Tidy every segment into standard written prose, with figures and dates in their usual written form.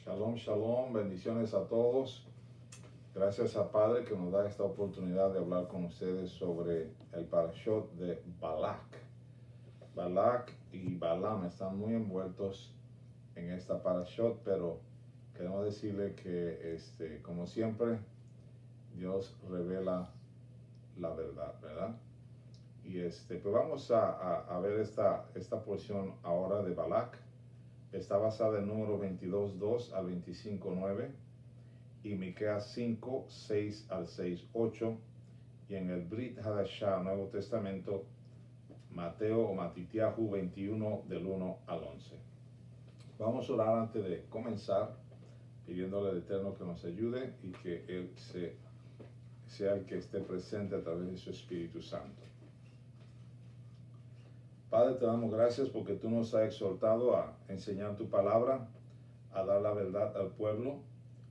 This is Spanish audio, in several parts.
Shalom, shalom, bendiciones a todos. Gracias a Padre que nos da esta oportunidad de hablar con ustedes sobre el parashot de Balak. Balak y Balaam están muy envueltos en esta parashot, pero queremos decirle que, como siempre, Dios revela la verdad, ¿verdad? Y pues vamos a ver esta porción ahora de Balak. Está basada en número 22:2 al 25:9 y Miqueas 5:6 al 6:8 y en el Brit Hadashah, Nuevo Testamento, Mateo o Matitiahu 21 del 1 al 11. Vamos a orar antes de comenzar, pidiéndole al Eterno que nos ayude y que Él sea el que esté presente a través de su Espíritu Santo. Padre, te damos gracias porque tú nos has exhortado a enseñar tu palabra, a dar la verdad al pueblo.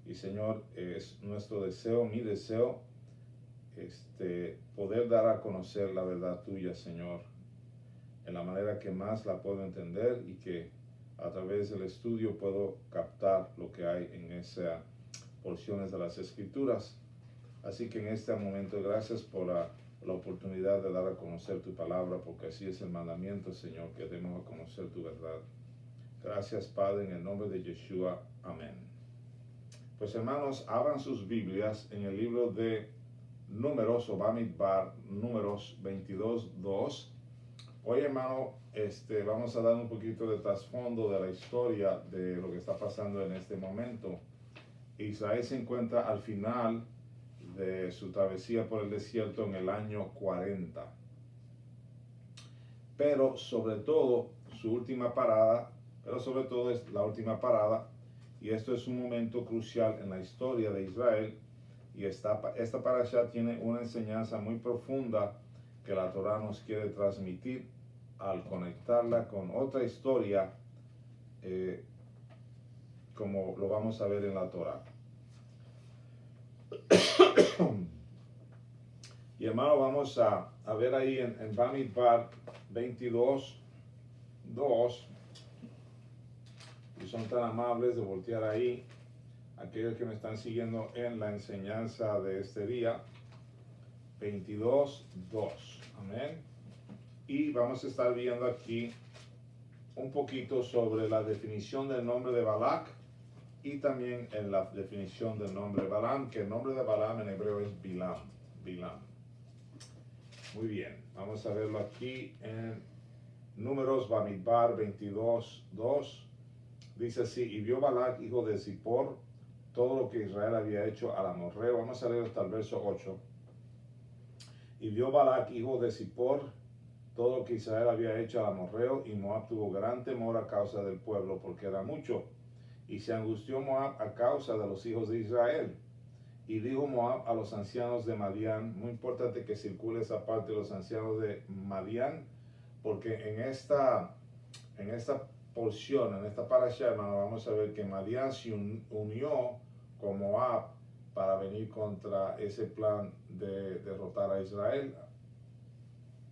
Y Señor, es nuestro deseo, mi deseo, poder dar a conocer la verdad tuya, Señor, en la manera que más la puedo entender y que a través del estudio puedo captar lo que hay en esas porciones de las Escrituras. Así que en este momento, gracias por la oportunidad de dar a conocer tu palabra, porque así es el mandamiento, Señor, que demos a conocer tu verdad. Gracias, Padre, en el nombre de Yeshua. Amén. Pues hermanos, abran sus Biblias en el libro de Números o Bamidbar, Números 22:2. Hoy, hermano, vamos a dar un poquito de trasfondo de la historia de lo que está pasando en este momento. Israel se encuentra al final de su travesía por el desierto en el año 40. Pero sobre todo es la última parada, y esto es un momento crucial en la historia de Israel, y esta parasha tiene una enseñanza muy profunda que la Torah nos quiere transmitir al conectarla con otra historia, como lo vamos a ver en la Torah. Y hermano, vamos a ver ahí en Bamidbar 22:2, y son tan amables de voltear ahí, aquellos que me están siguiendo en la enseñanza de este día. 22:2, amén. Y vamos a estar viendo aquí un poquito sobre la definición del nombre de Balak y también en la definición del nombre de Balaam, que el nombre de Balaam en hebreo es Bilam. Muy bien, vamos a verlo aquí en Números Bamidbar 22:2. Dice así: y vio Balak, hijo de Zippor, todo lo que Israel había hecho al amorreo. Vamos a leer hasta el verso 8. Y vio Balak, hijo de Zippor, todo lo que Israel había hecho al amorreo, y Moab tuvo gran temor a causa del pueblo, porque era mucho. Y se angustió Moab a causa de los hijos de Israel. Y dijo Moab a los ancianos de Madián, muy importante que circule esa parte de los ancianos de Madián, porque en esta porción, en esta parasha, hermano, vamos a ver que Madián se unió con Moab para venir contra ese plan de derrotar a Israel.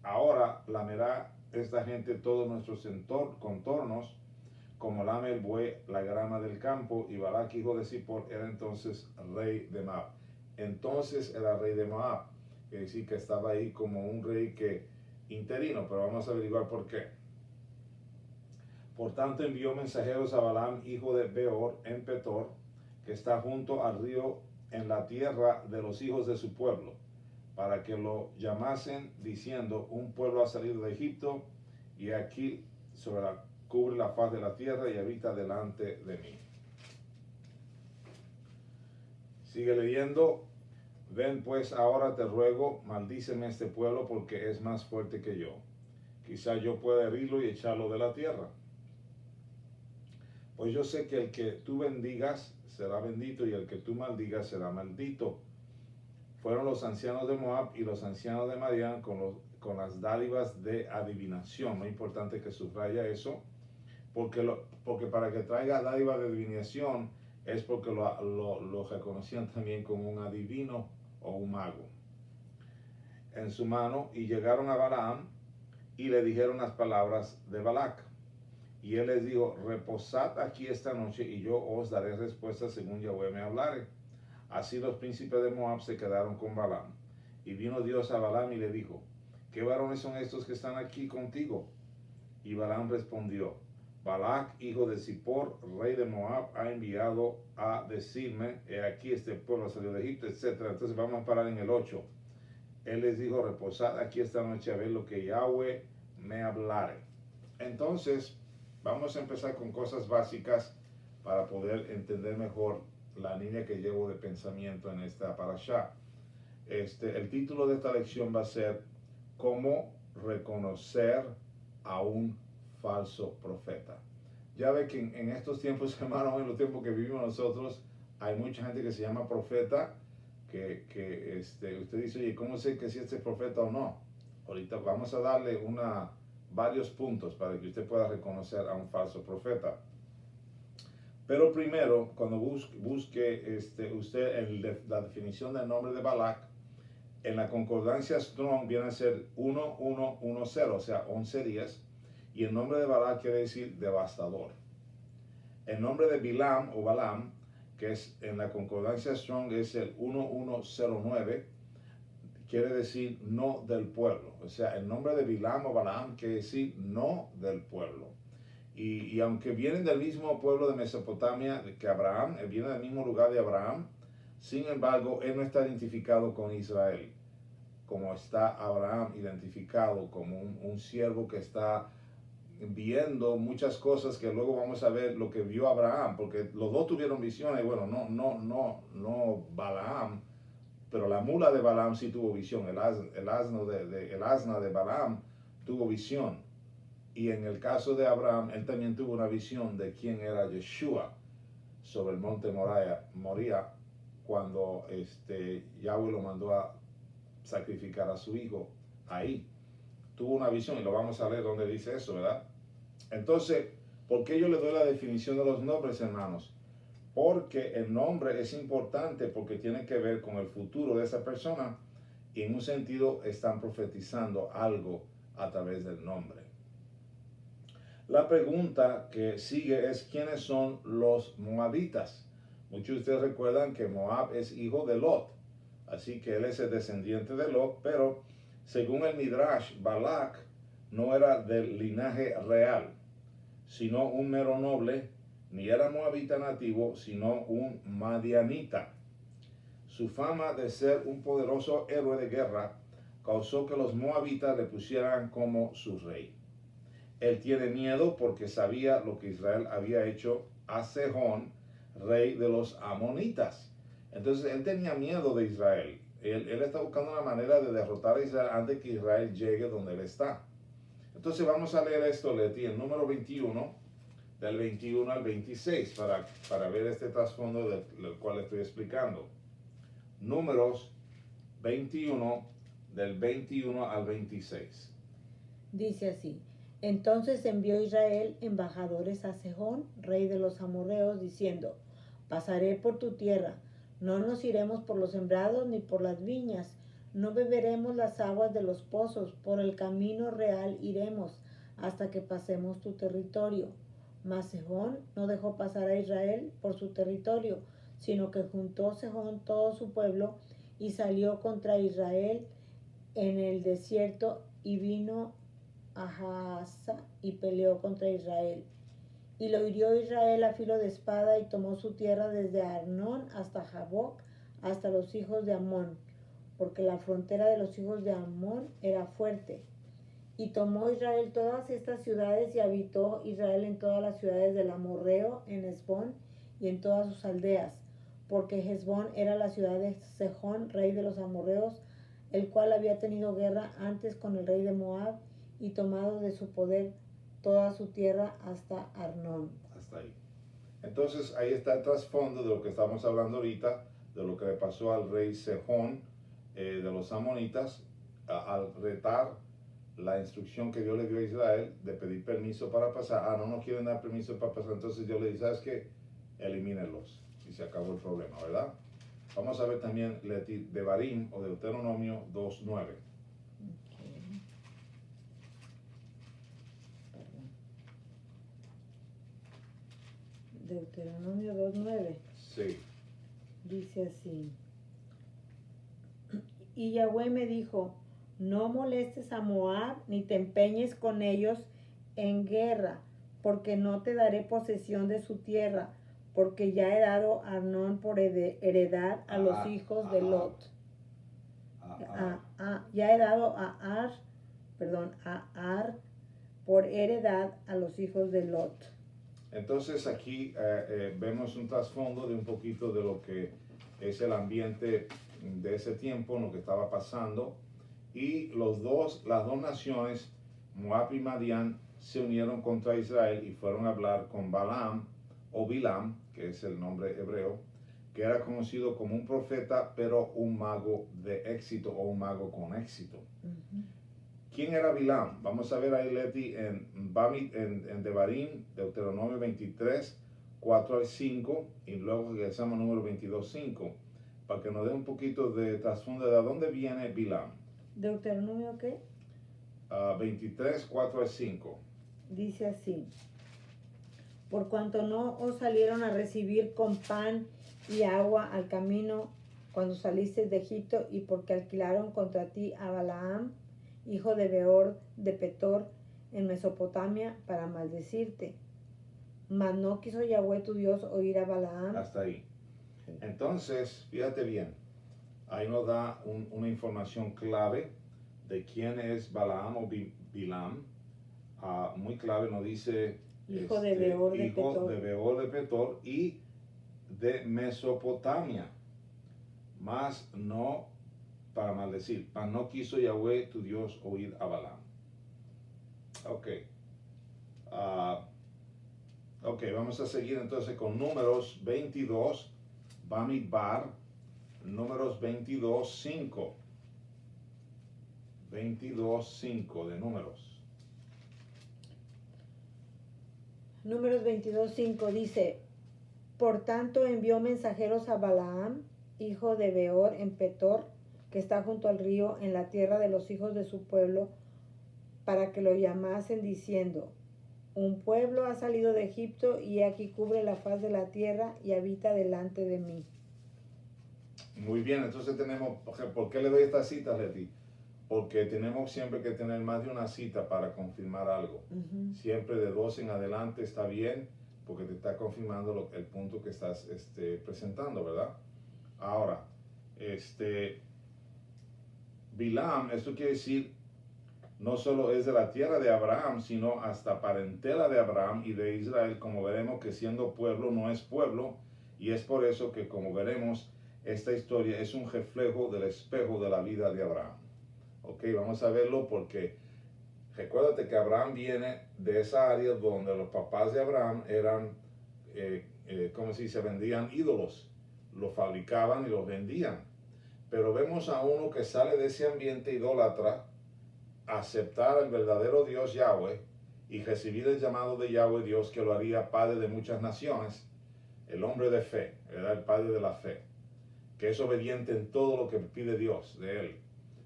Ahora lamerá esta gente todos nuestros contornos, como lame el buey la grama del campo. Y Balak, hijo de Zippor, era entonces rey de Moab. Entonces era rey de Moab, quiere decir que estaba ahí como un rey interino, pero vamos a averiguar por qué. Por tanto envió mensajeros a Balaam, hijo de Beor, en Petor, que está junto al río, en la tierra de los hijos de su pueblo, para que lo llamasen, diciendo: un pueblo ha salido de Egipto, y aquí cubre la faz de la tierra y habita delante de mí. Sigue leyendo. Ven pues ahora, te ruego, maldíceme este pueblo, porque es más fuerte que yo. Quizá yo pueda herirlo y echarlo de la tierra. Pues yo sé que el que tú bendigas será bendito, y el que tú maldigas será maldito. Fueron los ancianos de Moab y los ancianos de Madián con las dádivas de adivinación. Muy importante que subraya eso, porque para que traiga dádivas de adivinación es porque lo reconocían también como un adivino o un mago. En su mano, y llegaron a Balaam y le dijeron las palabras de Balak. Y él les dijo, reposad aquí esta noche y yo os daré respuesta según Yahweh me hablare. Así los príncipes de Moab se quedaron con Balaam. Y vino Dios a Balaam y le dijo, ¿qué varones son estos que están aquí contigo? Y Balaam respondió, Balac, hijo de Zippor, rey de Moab, ha enviado a decirme, he aquí este pueblo salió de Egipto, etc. Entonces vamos a parar en el 8. Él les dijo, reposad aquí esta noche a ver lo que Yahweh me hablare. Entonces, vamos a empezar con cosas básicas para poder entender mejor la línea que llevo de pensamiento en esta parashá. El título de esta lección va a ser ¿Cómo reconocer a un falso profeta? Ya ve que en estos tiempos, hermanos, en los tiempos que vivimos nosotros, hay mucha gente que se llama profeta, que usted dice, oye, ¿cómo sé que si este es profeta o no? Ahorita vamos a darle varios puntos para que usted pueda reconocer a un falso profeta. Pero primero, cuando busque usted la definición del nombre de Balac, en la concordancia Strong viene a ser 1110, o sea, 11 días, y el nombre de Balac quiere decir devastador. El nombre de Bilam o Balaam, que es en la concordancia Strong, es el 1109, quiere decir no del pueblo. O sea, el nombre de Bilam o Balaam quiere decir no del pueblo. Y aunque vienen del mismo pueblo de Mesopotamia que Abraham, él viene del mismo lugar de Abraham, sin embargo, él no está identificado con Israel, como está Abraham identificado como un siervo que está viendo muchas cosas que luego vamos a ver lo que vio Abraham, porque los dos tuvieron visiones. Bueno, no Balaam, pero la mula de Balaam sí tuvo visión, el asna de Balaam tuvo visión. Y en el caso de Abraham, él también tuvo una visión de quién era Yeshua sobre el monte Moría, cuando Yahweh lo mandó a sacrificar a su hijo ahí. Tuvo una visión y lo vamos a leer donde dice eso, ¿verdad? Entonces, ¿por qué yo le doy la definición de los nombres, hermanos? Porque el nombre es importante porque tiene que ver con el futuro de esa persona y en un sentido están profetizando algo a través del nombre. La pregunta que sigue es ¿quiénes son los moabitas? Muchos de ustedes recuerdan que Moab es hijo de Lot, así que él es el descendiente de Lot, pero según el Midrash, Balac no era del linaje real, sino un mero noble, ni era moabita nativo, sino un madianita. Su fama de ser un poderoso héroe de guerra causó que los moabitas le pusieran como su rey. Él tiene miedo porque sabía lo que Israel había hecho a Sejón, rey de los amonitas. Entonces él tenía miedo de Israel. Él está buscando una manera de derrotar a Israel antes que Israel llegue donde él está. Entonces vamos a leer esto, Leti, el número 21, del 21 al 26, para ver este trasfondo del cual estoy explicando. Números 21, del 21 al 26. Dice así: Entonces envió Israel embajadores a Sejón, rey de los amorreos, diciendo: Pasaré por tu tierra, no nos iremos por los sembrados ni por las viñas, no beberemos las aguas de los pozos, por el camino real iremos, hasta que pasemos tu territorio. Mas Sejón no dejó pasar a Israel por su territorio, sino que juntó Sejón todo su pueblo y salió contra Israel en el desierto y vino a Jahaza y peleó contra Israel. Y lo hirió Israel a filo de espada y tomó su tierra desde Arnón hasta Jaboc, hasta los hijos de Amón, porque la frontera de los hijos de Amón era fuerte. Y tomó Israel todas estas ciudades y habitó Israel en todas las ciudades del amorreo, en Hesbón y en todas sus aldeas, porque Hesbón era la ciudad de Sejón, rey de los amorreos, el cual había tenido guerra antes con el rey de Moab y tomado de su poder toda su tierra hasta Arnón. Hasta ahí. Entonces ahí está el trasfondo de lo que estamos hablando ahorita, de lo que le pasó al rey Sejón de los amonitas al retar la instrucción que Dios le dio a Israel de pedir permiso para pasar. No nos quieren dar permiso para pasar, entonces Dios le dice, ¿sabes qué? Elimínenlos y se acabó el problema, ¿verdad? Vamos a ver también Devarim o Deuteronomio 2:9. Deuteronomio 2:9 Sí. dice así. Y Yahweh me dijo, no molestes a Moab ni te empeñes con ellos en guerra, porque no te daré posesión de su tierra, porque ya he dado a Arnón por heredad a los hijos de Lot. Ya he dado a Ar por heredad a los hijos de Lot. Entonces aquí vemos un trasfondo de un poquito de lo que es el ambiente de ese tiempo, lo que estaba pasando. Y las dos naciones, Moab y Madián, se unieron contra Israel y fueron a hablar con Balaam o Bilam, que es el nombre hebreo, que era conocido como un profeta, pero un mago de éxito o un mago con éxito. Ujú. ¿Quién era Bilam? Vamos a ver ahí, Leti, en Devarim, Deuteronomio 23, 4 al 5, y luego regresamos al número 22, 5, para que nos dé un poquito de trasfondo de dónde viene Bilam. ¿Deuteronomio qué? 23, 4 al 5. Dice así. Por cuanto no os salieron a recibir con pan y agua al camino cuando saliste de Egipto, y porque alquilaron contra ti a Balaam, hijo de Beor de Petor, en Mesopotamia, para maldecirte. Mas no quiso Yahweh tu Dios oír a Balaam. Hasta ahí. Entonces, fíjate bien, ahí nos da una información clave de quién es Balaam o Bilam. Muy clave, nos dice Hijo de Beor de hijo Petor. de Beor de Petor y de Mesopotamia. Mas no para maldecir, mas no quiso Yahweh tu Dios oír a Balaam. Ok. Ok, vamos a seguir entonces con Números 22, Bamidbar, Números 22, 5. 22, 5 de Números. Números 22:5 dice, por tanto envió mensajeros a Balaam, hijo de Beor en Petor, que está junto al río, en la tierra de los hijos de su pueblo, para que lo llamasen diciendo, un pueblo ha salido de Egipto y aquí cubre la faz de la tierra y habita delante de mí. Muy bien, entonces tenemos, ¿por qué le doy esta cita, Leti? Porque tenemos siempre que tener más de una cita para confirmar algo. Uh-huh. Siempre de 2 en adelante está bien, porque te está confirmando el punto que estás presentando, ¿verdad? Ahora, Bilam, esto quiere decir, no solo es de la tierra de Abraham, sino hasta parentela de Abraham y de Israel, como veremos que siendo pueblo no es pueblo, y es por eso que, como veremos, esta historia es un reflejo del espejo de la vida de Abraham. Ok, vamos a verlo porque recuérdate que Abraham viene de esa área donde los papás de Abraham eran, como si se vendían ídolos, los fabricaban y los vendían. Pero vemos a uno que sale de ese ambiente idólatra, aceptar al verdadero Dios Yahweh y recibir el llamado de Yahweh Dios, que lo haría padre de muchas naciones, el hombre de fe, ¿verdad? El padre de la fe, que es obediente en todo lo que pide Dios de él.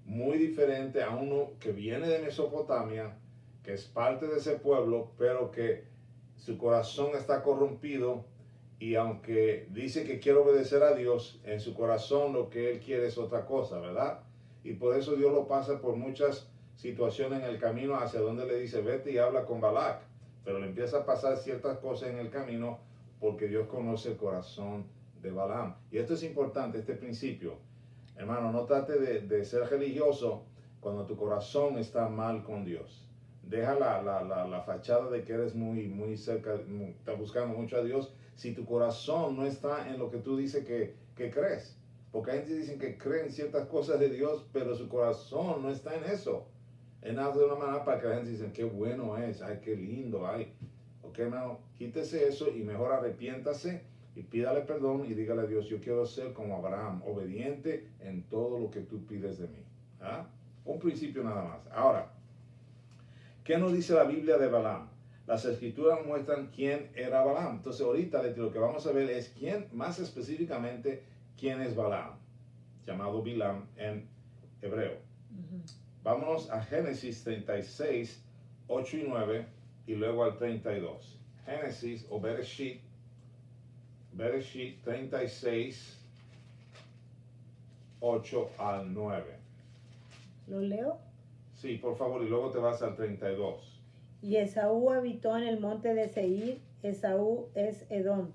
Muy diferente a uno que viene de Mesopotamia, que es parte de ese pueblo, pero que su corazón está corrompido, y aunque dice que quiere obedecer a Dios, en su corazón lo que él quiere es otra cosa, ¿verdad? Y por eso Dios lo pasa por muchas situaciones en el camino hacia donde le dice, vete y habla con Balac, pero le empieza a pasar ciertas cosas en el camino porque Dios conoce el corazón de Balaam. Y esto es importante, este principio. Hermano, no trate de ser religioso cuando tu corazón está mal con Dios. Deja la fachada de que eres muy cerca, estás buscando mucho a Dios, si tu corazón no está en lo que tú dices que crees. Porque hay gente que dice que creen ciertas cosas de Dios, pero su corazón no está en eso. En nada de una manera para que la gente diga, qué bueno es, ay, qué lindo, ay. Ok, hermano, quítese eso y mejor arrepiéntase y pídale perdón y dígale a Dios, yo quiero ser como Abraham, obediente en todo lo que tú pides de mí. ¿Ah? Un principio nada más. Ahora, ¿qué nos dice la Biblia de Balaam? Las escrituras muestran quién era Balaam. Entonces ahorita lo que vamos a ver es quién, más específicamente, quién es Balaam, llamado Bilam en hebreo. Uh-huh. Vámonos a Génesis 36, 8 y 9 y luego al 32. Génesis o Bereshit Bereshit 36, 8 al 9. ¿Lo leo? Sí, por favor, y luego te vas al 32. Y Esaú habitó en el monte de Seir. Esaú es Edom.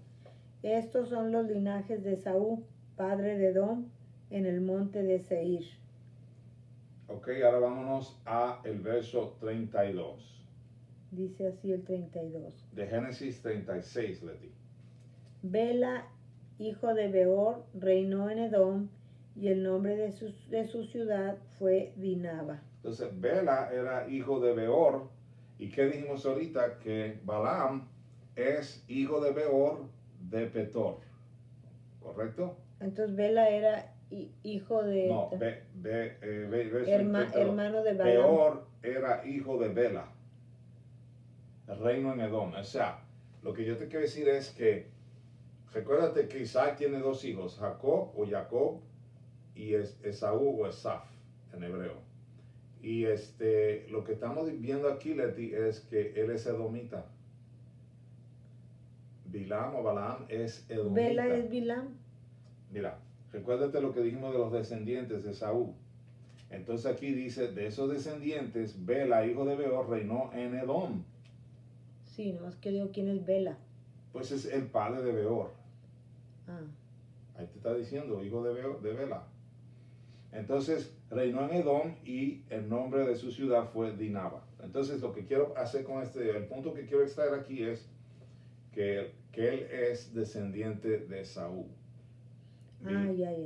Estos son los linajes de Esaú, padre de Edom, en el monte de Seir. Ok, ahora vámonos a el verso 32. Dice así el 32. De Génesis 36, Leti. Bela, hijo de Beor, reinó en Edom, y el nombre de su ciudad fue Dinaba. Entonces, Bela era hijo de Beor. ¿Y qué dijimos ahorita? Que Balaam es hijo de Beor de Petor. ¿Correcto? Entonces Bela era hijo de... No, hermano de Balaam. Beor era hijo de Bela, el reino en Edom. O sea, lo que yo te quiero decir es que, recuérdate que Isaac tiene dos hijos, Jacob o Jacob y Esaú o Esaf en hebreo. Y lo que estamos viendo aquí, Leti, es que él es edomita. Bilam o Balaam es edomita. Bela es Bilam. Mira, recuérdate lo que dijimos de los descendientes de Saúl. Entonces aquí dice, de esos descendientes, Bela, hijo de Beor, reinó en Edom. Sí, nomás que digo quién es Bela. Pues es el padre de Beor. Ah. Ahí te está diciendo, hijo de Bela. Entonces, reinó en Edom y el nombre de su ciudad fue Dinaba. Entonces, lo que quiero hacer con el punto que quiero extraer aquí es que él es descendiente de Saúl.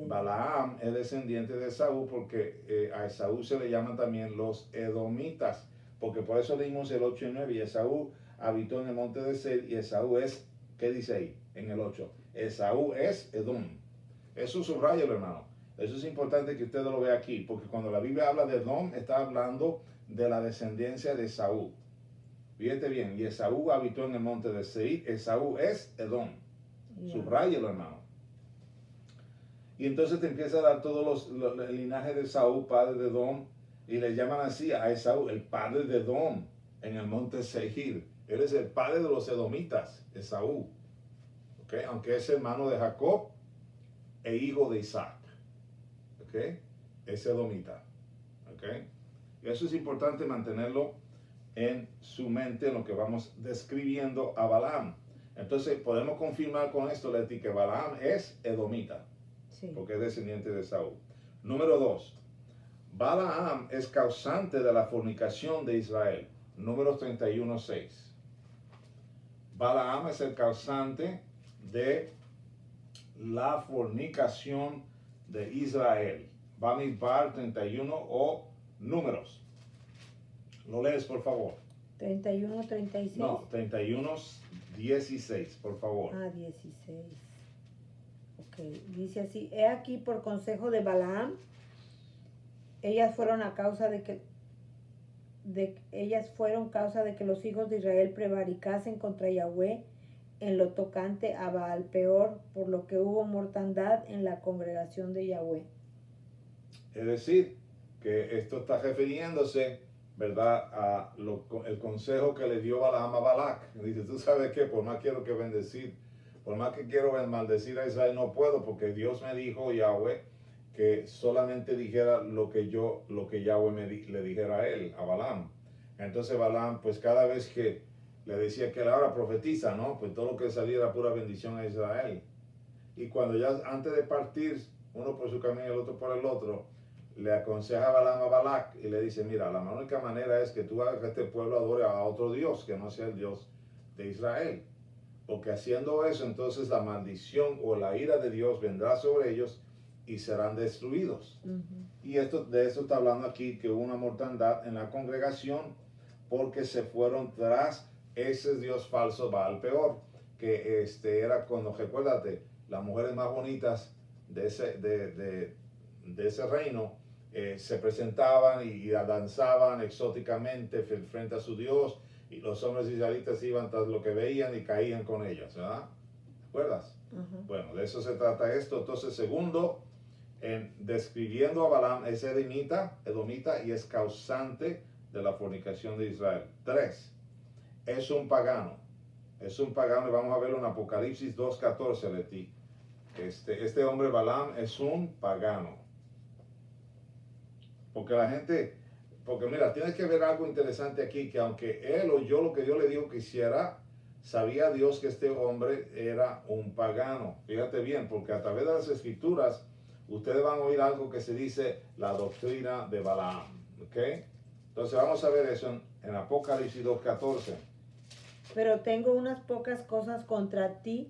Balaam es descendiente de Esaú porque a Esaú se le llaman también los edomitas, porque por eso leímos el 8 y 9, y Esaú habitó en el monte de Seir, y Esaú es, ¿qué dice ahí en el 8? Esaú es Edom. Eso subrayalo, hermano. Eso es importante que usted lo vea aquí, porque cuando la Biblia habla de Edom, está hablando de la descendencia de Esaú. Fíjate bien, y Esaú habitó en el monte de Seir, Esaú es Edom. Subrayalo, hermano. Y entonces te empieza a dar todos el linaje de Esaú, padre de Edom, y le llaman así a Esaú, el padre de Edom, en el monte Seir. Él es el padre de los edomitas, Esaú. ¿Okay? Aunque es hermano de Jacob e hijo de Isaac. ¿Okay? Es edomita. ¿Okay? Y eso es importante mantenerlo en su mente, en lo que vamos describiendo a Balaam. Entonces podemos confirmar con esto, Leti, que Balaam es edomita. Sí. Porque es descendiente de Saúl. Número 2. Balaam es causante de la fornicación de Israel. Números 31:6. Balaam es el causante de la fornicación de Israel. Bamidbar 31 o Números. ¿Lo lees, por favor? 31:36. No, 31:16, por favor. 16. Ok, dice así: he aquí por consejo de Balaam, ellas fueron causa de que los hijos de Israel prevaricasen contra Yahweh en lo tocante a Baal Peor, por lo que hubo mortandad en la congregación de Yahweh. Es decir, que esto está refiriéndose, ¿verdad?, a el consejo que le dio Balaam a Balac. Dice, tú sabes qué, por más quiero que bendecir, por más que quiero maldecir a Israel, no puedo, porque Dios me dijo, Yahweh, que solamente dijera lo que Yahweh le dijera a él, a Balaam. Entonces Balaam, pues cada vez que le decía que él ahora profetiza, ¿no? Pues todo lo que saliera pura bendición a Israel. Y cuando ya antes de partir, uno por su camino y el otro por el otro, le aconseja a Balaam a Balac y le dice, mira, la única manera es que tú hagas que este pueblo adore a otro Dios, que no sea el Dios de Israel. Porque haciendo eso, entonces la maldición o la ira de Dios vendrá sobre ellos y serán destruidos. Y de eso está hablando aquí, que hubo una mortandad en la congregación porque se fueron tras ese Dios falso Baal Peor, que era cuando, recuérdate, las mujeres más bonitas de ese reino se presentaban y danzaban exóticamente frente a su Dios, y los hombres israelitas iban tras lo que veían y caían con ellas, ¿verdad? ¿Te acuerdas? Bueno, de eso se trata esto. Entonces, segundo, describiendo a Balaam, es edomita y es causante de la fornicación de Israel. 3, es un pagano. Es un pagano y vamos a verlo en Apocalipsis 2:14, Leti. Este hombre Balaam es un pagano. Porque mira, tienes que ver algo interesante aquí, que aunque él oyó lo que Dios le dijo que hiciera, sabía Dios que este hombre era un pagano. Fíjate bien, porque a través de las escrituras, ustedes van a oír algo que se dice la doctrina de Balaam. ¿Ok? Entonces vamos a ver eso en Apocalipsis 2:14. Pero tengo unas pocas cosas contra ti,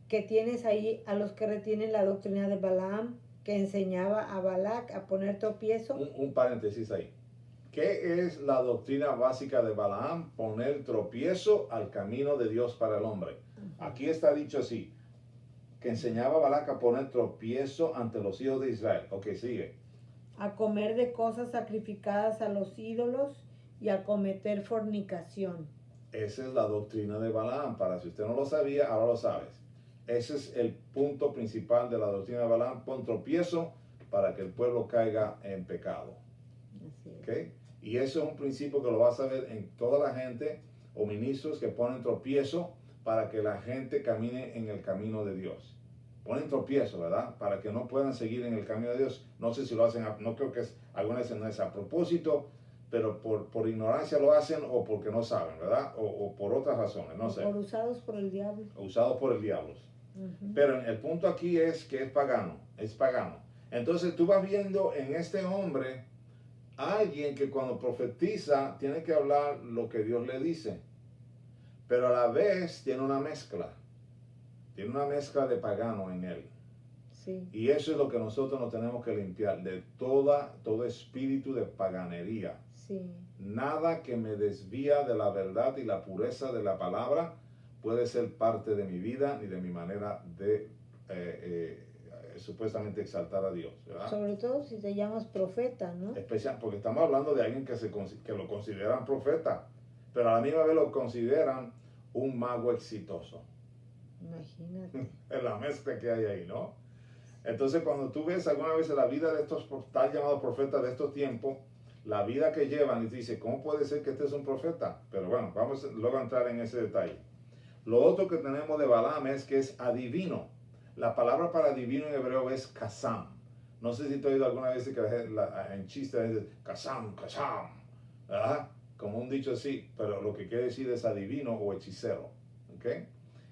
que tienes ahí a los que retienen la doctrina de Balaam, que enseñaba a Balac a poner tropiezo. Un paréntesis ahí. ¿Qué es la doctrina básica de Balaam? Poner tropiezo al camino de Dios para el hombre. Aquí está dicho así, que enseñaba a Balac a poner tropiezo ante los hijos de Israel. Ok, sigue. A comer de cosas sacrificadas a los ídolos y a cometer fornicación. Esa es la doctrina de Balaam. Para si usted no lo sabía, ahora lo sabes. Ese es el punto principal de la doctrina de Balaam. Pon tropiezo para que el pueblo caiga en pecado. Así es. ¿Okay? Y eso es un principio que lo vas a ver en toda la gente o ministros que ponen tropiezo para que la gente camine en el camino de Dios. Ponen tropiezo, ¿verdad? Para que no puedan seguir en el camino de Dios. No sé si lo hacen, no creo que algunas veces no es a propósito, pero por ignorancia lo hacen o porque no saben, ¿verdad? O por otras razones, no sé. Por usados por el diablo. Usados por el diablo. Pero el punto aquí es que es pagano, es pagano. Entonces tú vas viendo en este hombre alguien que cuando profetiza tiene que hablar lo que Dios le dice, pero a la vez tiene una mezcla de pagano en él. Sí. Y eso es lo que nosotros nos tenemos que limpiar de todo espíritu de paganería. Sí. Nada que me desvía de la verdad y la pureza de la palabra puede ser parte de mi vida ni de mi manera de supuestamente exaltar a Dios, ¿verdad? Sobre todo si te llamas profeta, ¿no? Especial, porque estamos hablando de alguien que lo consideran profeta, pero a la misma vez lo consideran un mago exitoso. Imagínate. Es la mezcla que hay ahí, ¿no? Entonces, cuando tú ves alguna vez la vida de estos tal llamados profetas de estos tiempos, la vida que llevan, y te dice, ¿cómo puede ser que este es un profeta? Pero bueno, vamos luego a entrar en ese detalle. Lo otro que tenemos de Balaam es que es adivino. La palabra para adivino en hebreo es kasam. No sé si te he oído alguna vez que en chiste dice kasam, ¿verdad? Como un dicho así, pero lo que quiere decir es adivino o hechicero. ¿Ok?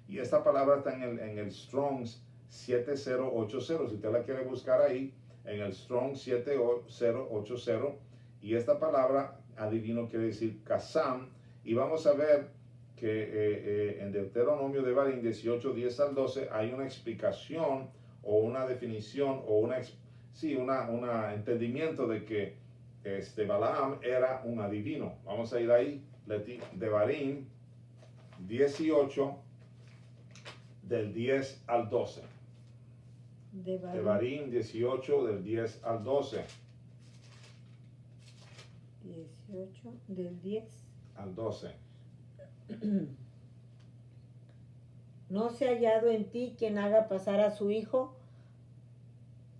Y esta palabra está en el Strong's 7080. Si usted la quiere buscar ahí, en el Strong 7080. Y esta palabra adivino quiere decir kasam. Y vamos a ver que en Deuteronomio de Barín 18, 10 al 12 hay una explicación o una definición o un entendimiento de que Balaam era un adivino. Vamos a ir ahí, de Barín 18 del 10 al 12. De Barín 18 del 10 al 12. 18 del 10 al 12. No se ha hallado en ti quien haga pasar a su hijo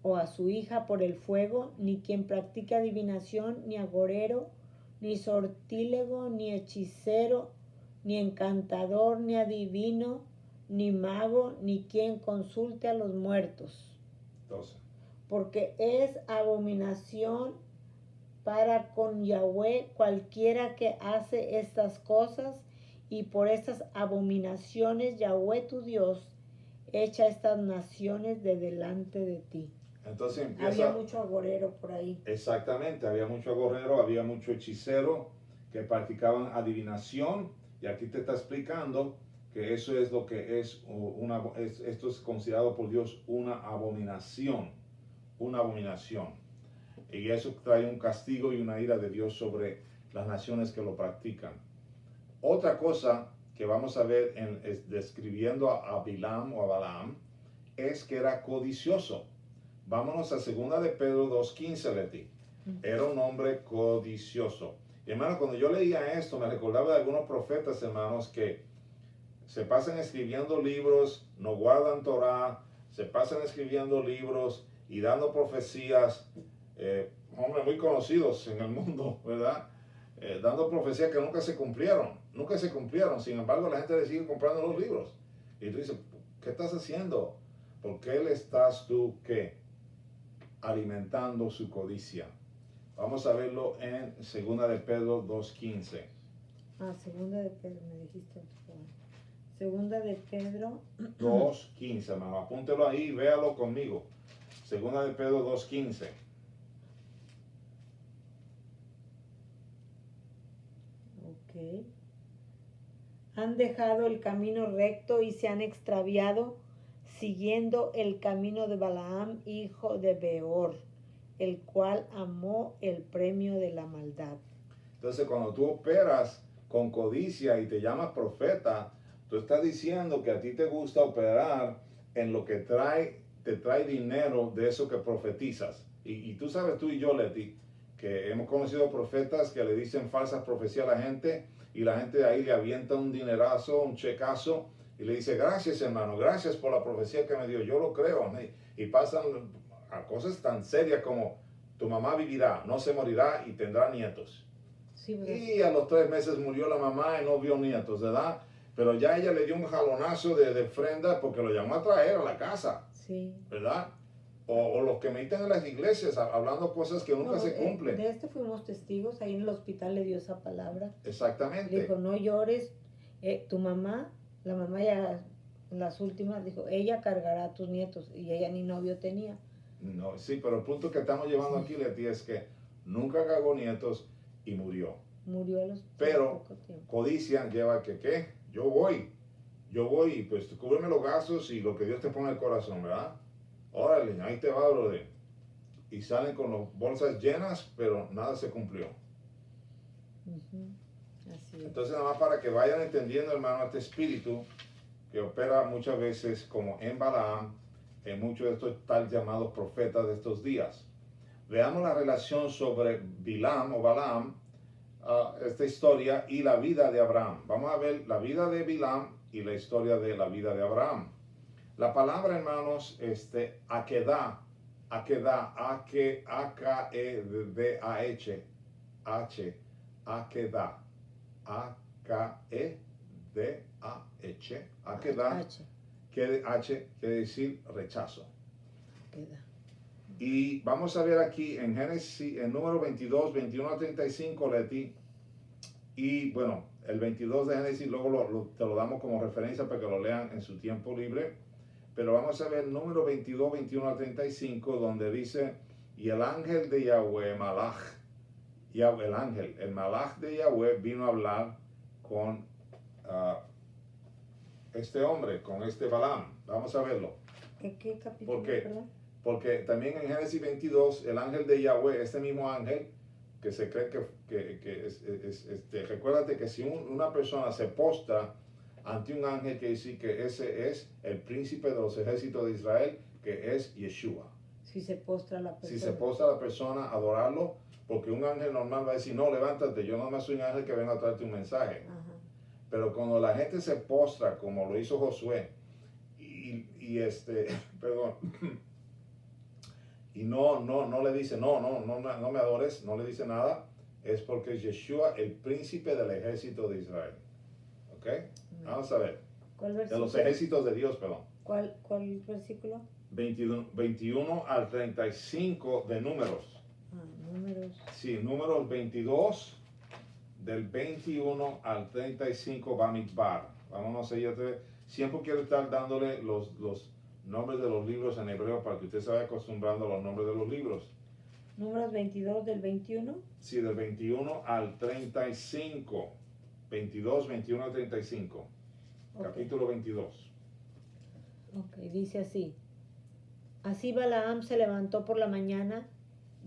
o a su hija por el fuego, ni quien practique adivinación, ni agorero, ni sortílego, ni hechicero, ni encantador, ni adivino, ni mago, ni quien consulte a los muertos. 12. Porque es abominación para con Yahweh cualquiera que hace estas cosas, y por estas abominaciones Yahweh tu Dios echa estas naciones de delante de ti. Entonces había mucho agorero por ahí. Exactamente, había mucho agorero, había mucho hechicero que practicaban adivinación, y aquí te está explicando que eso es lo que es esto es considerado por Dios una abominación, y eso trae un castigo y una ira de Dios sobre las naciones que lo practican. Otra cosa que vamos a ver describiendo a Bilam o a Balaam es que era codicioso. Vámonos a 2 de Pedro 2:15, Leti. Era un hombre codicioso. Y hermano, cuando yo leía esto, me recordaba de algunos profetas, hermanos, que se pasan escribiendo libros, no guardan Torah, se pasan escribiendo libros y dando profecías, hombres muy conocidos en el mundo, ¿verdad? dando profecías que nunca se cumplieron. Sin embargo, la gente le sigue comprando los libros. Y tú dices, ¿qué estás haciendo? ¿Por qué le estás tú, qué? Alimentando su codicia. Vamos a verlo en 2 de Pedro 2:15. Segunda de Pedro, me dijiste. Segunda de Pedro 2:15, hermano. Apúntelo ahí y véalo conmigo. 2 de Pedro 2:15. Ok. Han dejado el camino recto y se han extraviado siguiendo el camino de Balaam, hijo de Beor, el cual amó el premio de la maldad. Entonces, cuando tú operas con codicia y te llamas profeta, tú estás diciendo que a ti te gusta operar en lo que te trae dinero de eso que profetizas. Y tú sabes, tú y yo, Leti, que hemos conocido profetas que le dicen falsas profecías a la gente y la gente de ahí le avienta un dinerazo, un checazo y le dice, gracias hermano, gracias por la profecía que me dio, yo lo creo. Y pasan a cosas tan serias como tu mamá vivirá, no se morirá y tendrá nietos. Sí, y a los 3 meses murió la mamá y no vio nietos, ¿verdad? Pero ya ella le dio un jalonazo de ofrenda porque lo llamó a traer a la casa, sí, ¿verdad? O los que meditan en las iglesias hablando cosas que nunca se cumplen. De este fuimos testigos, ahí en el hospital le dio esa palabra. Exactamente. Le dijo, no llores, tu mamá, la mamá ya, las últimas, dijo, ella cargará a tus nietos, y ella ni novio tenía. No, sí, pero el punto que estamos llevando aquí, Leti, es que nunca cargó nietos y murió. Murió a los Pero poco tiempo. codicia lleva que, ¿qué? Yo voy y pues cúbreme los gastos y lo que Dios te ponga en el corazón, ¿verdad? Órale, ahí te va, brother. Y salen con las bolsas llenas, pero nada se cumplió. Así es. Entonces, nada más para que vayan entendiendo, hermano, este espíritu que opera muchas veces como en Balaam, en muchos de estos tal llamados profetas de estos días. Veamos la relación sobre Bilam o Balaam, esta historia y la vida de Abraham. Vamos a ver la vida de Bilam y la historia de la vida de Abraham. La palabra, hermanos, Akedah, Akedah, Akedah, quiere decir rechazo. Y vamos a ver aquí en Génesis, en número 22, 21 a 35, Leti. Y bueno, el 22 de Génesis luego te lo damos como referencia para que lo lean en su tiempo libre. Pero vamos a ver el número 22, 21 a 35, donde dice, y el ángel de Yahweh, el malach de Yahweh vino a hablar con este hombre, con este Balaam. Vamos a verlo. ¿En qué capítulo? ¿Por qué? Porque también en Génesis 22, el ángel de Yahweh, este mismo ángel, que se cree que recuérdate que si una persona se postra ante un ángel, que dice que ese es el príncipe de los ejércitos de Israel, que es Yeshua. Si se postra la persona. Si se postra la persona a adorarlo, porque un ángel normal va a decir, no, levántate, yo no me soy un ángel que venga a traerte un mensaje. Ajá. Pero cuando la gente se postra, como lo hizo Josué, perdón, y no le dice, no me adores, no le dice nada, es porque es Yeshua, el príncipe del ejército de Israel. ¿Ok? Vamos a ver. ¿Cuál versículo? De los ejércitos de Dios, perdón. ¿Cuál versículo? 21 al 35 de Números. Números. Sí, Números 22, del 21 al 35, Bamidbar. Vámonos a siempre quiero estar dándole los nombres de los libros en hebreo para que usted se vaya acostumbrando a los nombres de los libros. Números 22 del 21. Sí, del 21 al 35. 22, 21 al 35. Okay. Capítulo 22. Ok, dice así. Así Balaam se levantó por la mañana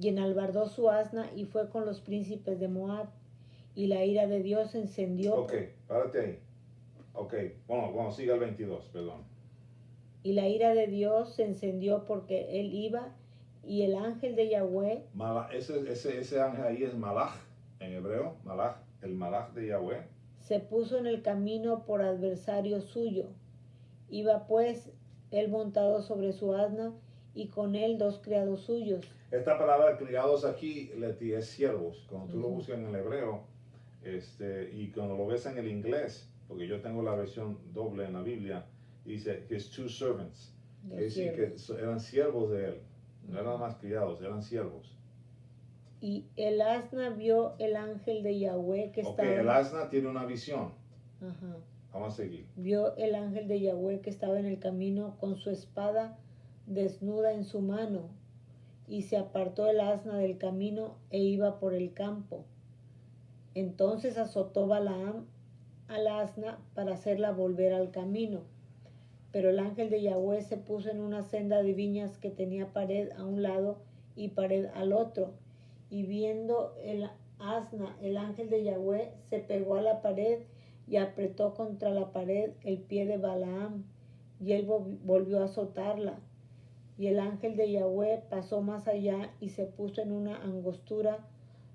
y enalbardó su asna y fue con los príncipes de Moab. Y la ira de Dios se encendió. Ok, párate ahí. Ok, bueno, siga el 22, perdón. Y la ira de Dios se encendió porque él iba y el ángel de Yahweh. Ese ángel ahí es Malach, en hebreo, Malach, el Malach de Yahweh. Se puso en el camino por adversario suyo. Iba pues él montado sobre su asna y con él 2 criados suyos. Esta palabra criados aquí, Leti, es siervos. Cuando tú lo buscas en el hebreo, y cuando lo ves en el inglés, porque yo tengo la versión doble en la Biblia, dice his two servants. Es decir, que eran siervos de él, no eran más criados, eran siervos. Y el asna vio el ángel de Yahweh que estaba... Ok, el asna tiene una visión. Ajá. Vamos a seguir. Vio el ángel de Yahweh que estaba en el camino con su espada desnuda en su mano, y se apartó el asna del camino e iba por el campo. Entonces azotó Balaam al asna para hacerla volver al camino. Pero el ángel de Yahweh se puso en una senda de viñas que tenía pared a un lado y pared al otro. Y viendo el asna, el ángel de Yahweh se pegó a la pared y apretó contra la pared el pie de Balaam, y él volvió a azotarla. Y el ángel de Yahweh pasó más allá y se puso en una angostura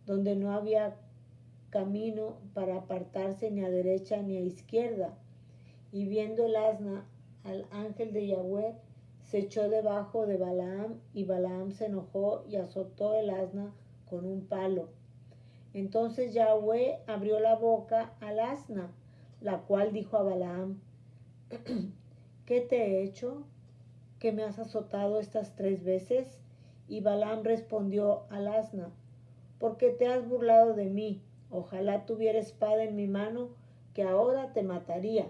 donde no había camino para apartarse ni a derecha ni a izquierda. Y viendo el asna al ángel de Yahweh, se echó debajo de Balaam, y Balaam se enojó y azotó el asna con un palo. Entonces Yahweh abrió la boca al asna, la cual dijo a Balaam: ¿qué te he hecho, que me has azotado estas 3 veces? Y Balaam respondió al asna: porque te has burlado de mí. Ojalá tuviera espada en mi mano, que ahora te mataría.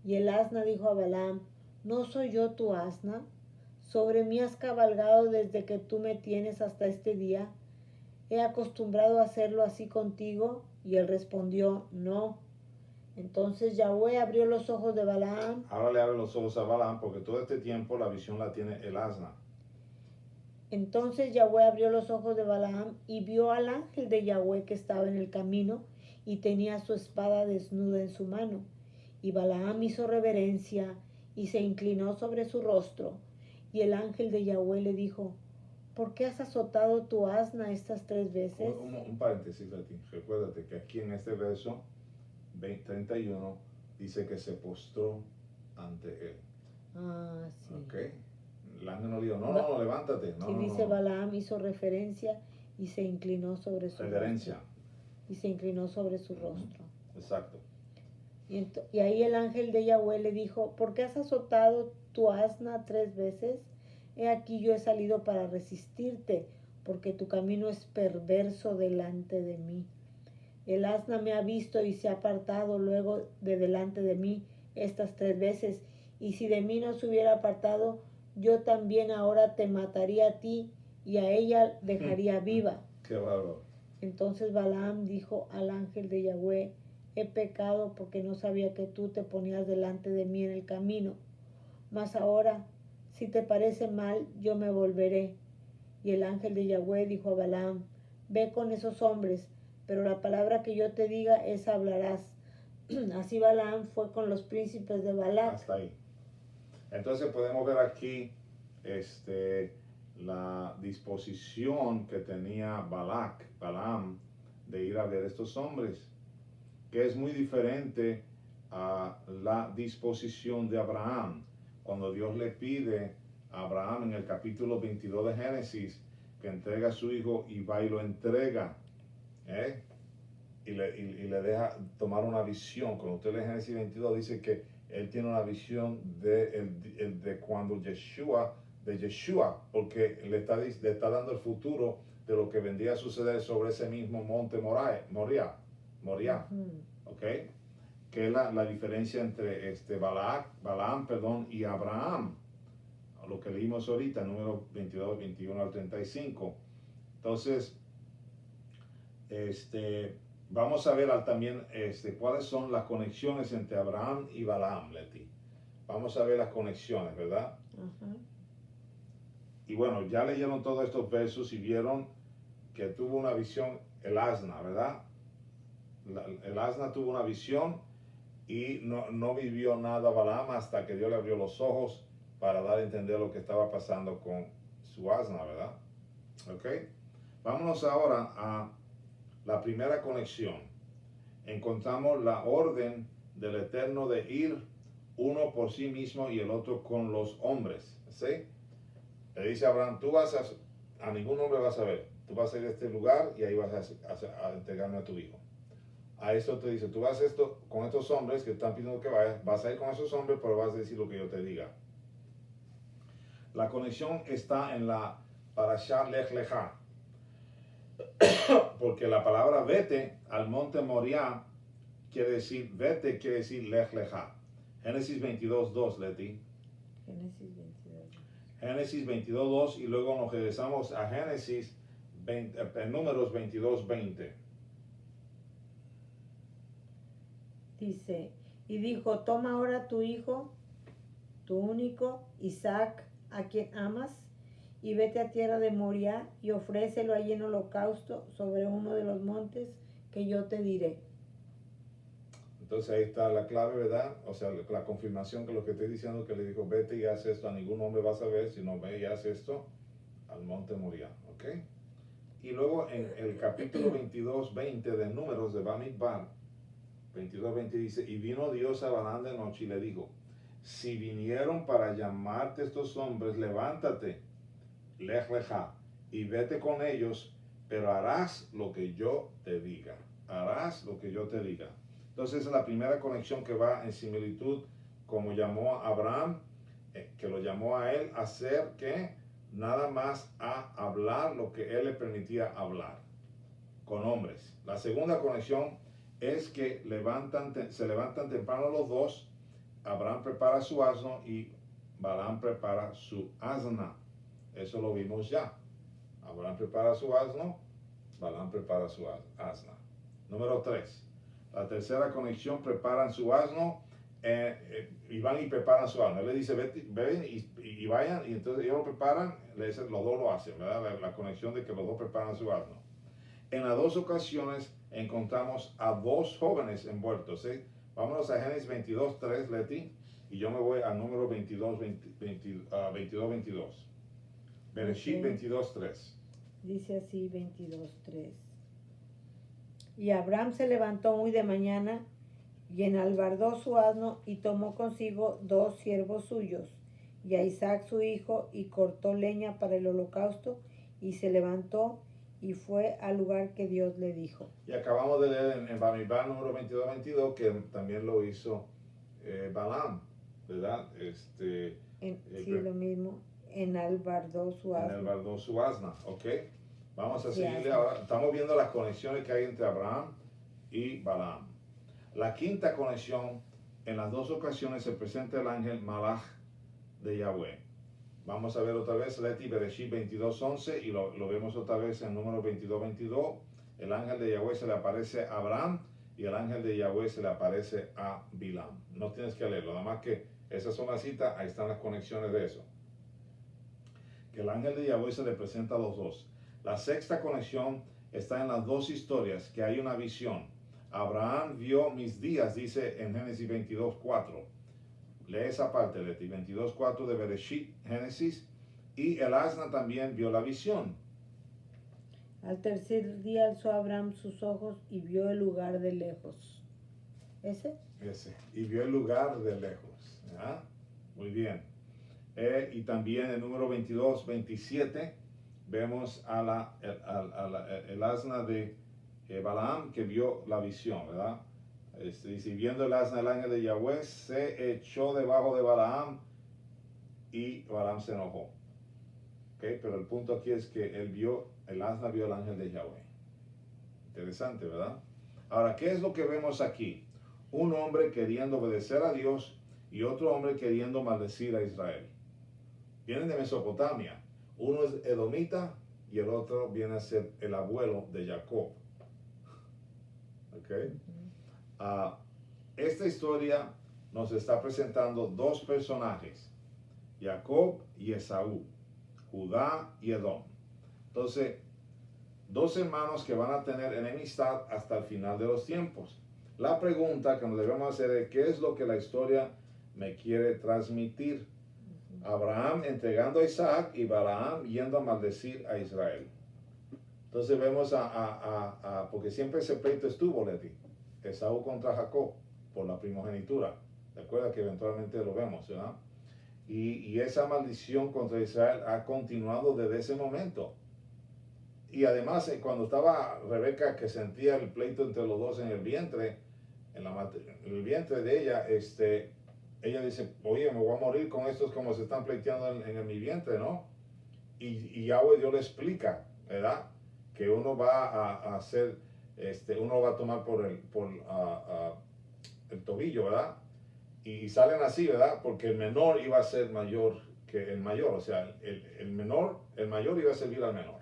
Y el asna dijo a Balaam: ¿no soy yo tu asna? Sobre mí has cabalgado desde que tú me tienes hasta este día. ¿He acostumbrado a hacerlo así contigo? Y él respondió: no. Entonces Yahweh abrió los ojos de Balaam. Ahora le abre los ojos a Balaam, porque todo este tiempo la visión la tiene el asna. Entonces Yahweh abrió los ojos de Balaam y vio al ángel de Yahweh que estaba en el camino y tenía su espada desnuda en su mano. Y Balaam hizo reverencia y se inclinó sobre su rostro. Y el ángel de Yahweh le dijo: ¿por qué has azotado tu asna estas 3 veces? Un paréntesis aquí. Recuérdate que aquí en este verso 31 dice que se postró ante él. Ah, sí. Ok. El ángel no dijo: no, levántate. No, sí, no, dice no. Balaam hizo reverencia y se inclinó sobre su Reverencia. rostro. Y se inclinó sobre su rostro. Exacto. Y ahí el ángel de Yahweh le dijo: ¿por qué has azotado tu asna 3 veces? He aquí yo he salido para resistirte, porque tu camino es perverso delante de mí. El asna me ha visto y se ha apartado luego de delante de mí estas 3 veces, y si de mí no se hubiera apartado, yo también ahora te mataría a ti y a ella dejaría viva. Qué bárbaro. Entonces Balaam dijo al ángel de Yahweh: he pecado porque no sabía que tú te ponías delante de mí en el camino. Mas ahora, si te parece mal, yo me volveré. Y el ángel de Yahweh dijo a Balaam: ve con esos hombres, pero la palabra que yo te diga, esa hablarás. Así Balaam fue con los príncipes de Balac. Hasta ahí. Entonces podemos ver aquí la disposición que tenía Balaam, de ir a ver estos hombres, que es muy diferente a la disposición de Abraham, cuando Dios le pide a Abraham en el capítulo 22 de Génesis que entrega a su hijo y va y lo entrega, y le deja tomar una visión. Cuando usted lee Génesis 22 dice que él tiene una visión de cuando Yeshua, porque le está dando el futuro de lo que vendría a suceder sobre ese mismo monte Moriah, ¿ok? Que es la diferencia entre Balaam, y Abraham, lo que leímos ahorita, número 22, 21 al 35. Entonces, vamos a ver también cuáles son las conexiones entre Abraham y Balaam, Leti. Vamos a ver las conexiones, ¿verdad? Y bueno, ya leyeron todos estos versos y vieron que tuvo una visión el asna, ¿verdad? El asna tuvo una visión y no vivió nada Balaam hasta que Dios le abrió los ojos para dar a entender lo que estaba pasando con su asna, ¿verdad? ¿Ok? Vámonos ahora a la primera conexión. Encontramos la orden del Eterno de ir uno por sí mismo y el otro con los hombres, ¿sí? Le dice a Abraham: tú a ningún hombre vas a ver, tú vas a ir a este lugar y ahí vas a entregarme a tu hijo. A esto te dice, tú vas esto con estos hombres que están pidiendo que vayas, vas a ir con esos hombres, pero vas a decir lo que yo te diga. La conexión está en la Parashat Lech Lecha, porque la palabra vete al monte Moriah quiere decir, vete quiere decir Lech Lecha. Génesis 22:2, Leti. Génesis 22. Génesis 22:2 y luego nos regresamos a Génesis Números 22:20. Dice, y dijo, toma ahora tu hijo, tu único, Isaac, a quien amas, y vete a tierra de Moriah y ofrécelo allí en holocausto sobre uno de los montes que yo te diré. Entonces ahí está la clave, ¿verdad? O sea, la confirmación que lo que estoy diciendo, que le dijo, vete y haz esto, a ningún hombre vas a ver, sino ve y haz esto al monte Moriah, ¿ok? Y luego en el capítulo 22:20 de Números de Bamidbar, 22:20 dice, y vino Dios a Balaam de noche y le dijo, si vinieron para llamarte estos hombres, levántate, Lech Lecha, y vete con ellos, pero harás lo que yo te diga. Harás lo que yo te diga. Entonces es la primera conexión que va en similitud como llamó a Abraham, que lo llamó a él a hacer que nada más a hablar lo que él le permitía hablar con hombres. La segunda conexión es que se levantan temprano los dos. Abraham prepara su asno y Balaam prepara su asna. Eso lo vimos ya. Abraham prepara su asno, Balaam prepara su asna. Número 3. La tercera conexión, preparan su asno y van y preparan su asno. Él le dice, ven y vayan, y entonces ellos lo preparan, le dice, los dos lo hacen, ¿verdad? La conexión de que los dos preparan su asno. En las dos ocasiones encontramos a dos jóvenes envueltos. ¿Sí? Vámonos a Génesis 22:3, Leti, y yo me voy al número 22:22. Bereshit 22:3. Dice así 22:3. Y Abraham se levantó muy de mañana y enalbardó su asno y tomó consigo 2 siervos suyos y a Isaac su hijo y cortó leña para el holocausto y se levantó y fue al lugar que Dios le dijo. Y acabamos de leer en Bamidbar número 22:22 que también lo hizo Balaam, ¿verdad? Sí, lo mismo, enalbardó su asno. Enalbardó su asna, ¿ok? Vamos a seguirle ahora. Estamos viendo las conexiones que hay entre Abraham y Balaam. La quinta conexión, en las dos ocasiones se presenta el ángel Malach de Yahweh. Vamos a ver otra vez Leti Bereshit 22:11 y lo vemos otra vez en número 22:22. El ángel de Yahweh se le aparece a Abraham y el ángel de Yahweh se le aparece a Bilam. No tienes que leerlo, nada más que esas son las citas, ahí están las conexiones de eso. Que el ángel de Yahweh se le presenta a los dos. La sexta conexión está en las dos historias, que hay una visión. Abraham vio mis días, dice en Génesis 22:4. Lee esa parte, Leti, 22:4 de Bereshit, Génesis. Y el asna también vio la visión. Al tercer día alzó Abraham sus ojos y vio el lugar de lejos. ¿Ese? Ese. Y vio el lugar de lejos. ¿Ya? Muy bien. Y también el número 22:27 vemos el asna de Balaam que vio la visión, ¿verdad? Dice, viendo el asna, el ángel de Yahweh se echó debajo de Balaam y Balaam se enojó. ¿Okay? Pero el punto aquí es que el asna vio el ángel de Yahweh. Interesante, ¿verdad? Ahora, ¿qué es lo que vemos aquí? Un hombre queriendo obedecer a Dios y otro hombre queriendo maldecir a Israel. Vienen de Mesopotamia. Uno es edomita y el otro viene a ser el abuelo de Jacob. ¿Ok? Esta historia nos está presentando dos personajes, Jacob y Esaú, Judá y Edom. Entonces, dos hermanos que van a tener enemistad hasta el final de los tiempos. La pregunta que nos debemos hacer es, ¿qué es lo que la historia me quiere transmitir? Abraham entregando a Isaac y Balaam yendo a maldecir a Israel. Entonces vemos porque siempre ese pleito estuvo, Leti, Esaú contra Jacob, por la primogenitura. Recuerda que eventualmente lo vemos, ¿verdad? Y esa maldición contra Israel ha continuado desde ese momento. Y además, cuando estaba Rebeca, que sentía el pleito entre los dos en el vientre, en el vientre de ella, ella dice, oye, me voy a morir con estos como se están pleiteando en mi vientre, ¿no? Y Yahweh Dios le explica, ¿verdad? Que uno va a hacer, uno va a tomar por el tobillo, ¿verdad? Y salen así, ¿verdad? Porque el menor iba a ser mayor que el mayor, o sea, el mayor iba a servir al menor,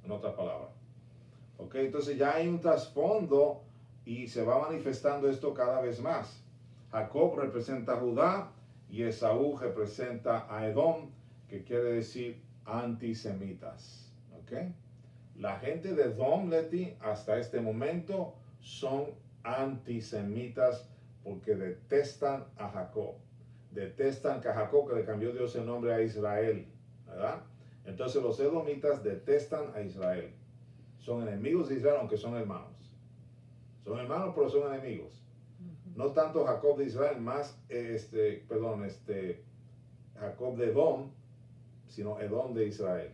en otras palabras. ¿Ok? Entonces ya hay un trasfondo y se va manifestando esto cada vez más. Jacob representa a Judá y Esaú representa a Edom, que quiere decir antisemitas. ¿Ok? La gente de Edom, Leti, hasta este momento son antisemitas porque detestan a Jacob. Detestan que a Jacob, que le cambió Dios el nombre a Israel, ¿verdad? Entonces los edomitas detestan a Israel. Son enemigos de Israel, aunque son hermanos. Son hermanos, pero son enemigos. No tanto Jacob de Israel, más, Jacob de Edom, sino Edom de Israel.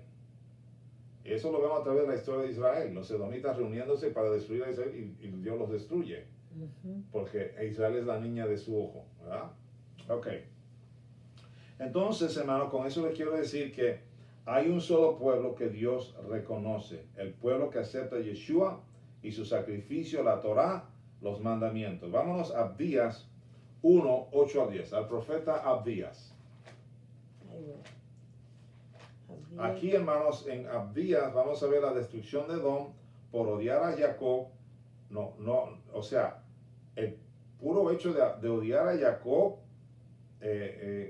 Eso lo vemos a través de la historia de Israel. Los edomitas reuniéndose para destruir a Israel y Dios los destruye. Porque Israel es la niña de su ojo, ¿verdad? Ok. Entonces, hermano, con eso les quiero decir que hay un solo pueblo que Dios reconoce. El pueblo que acepta a Yeshua y su sacrificio, la Torá, los mandamientos. Vámonos a Abdías 1, 8 a 10. Al profeta Abdías. Aquí, hermanos, en Abdías vamos a ver la destrucción de Edom por odiar a Jacob. O sea, el puro hecho de odiar a Jacob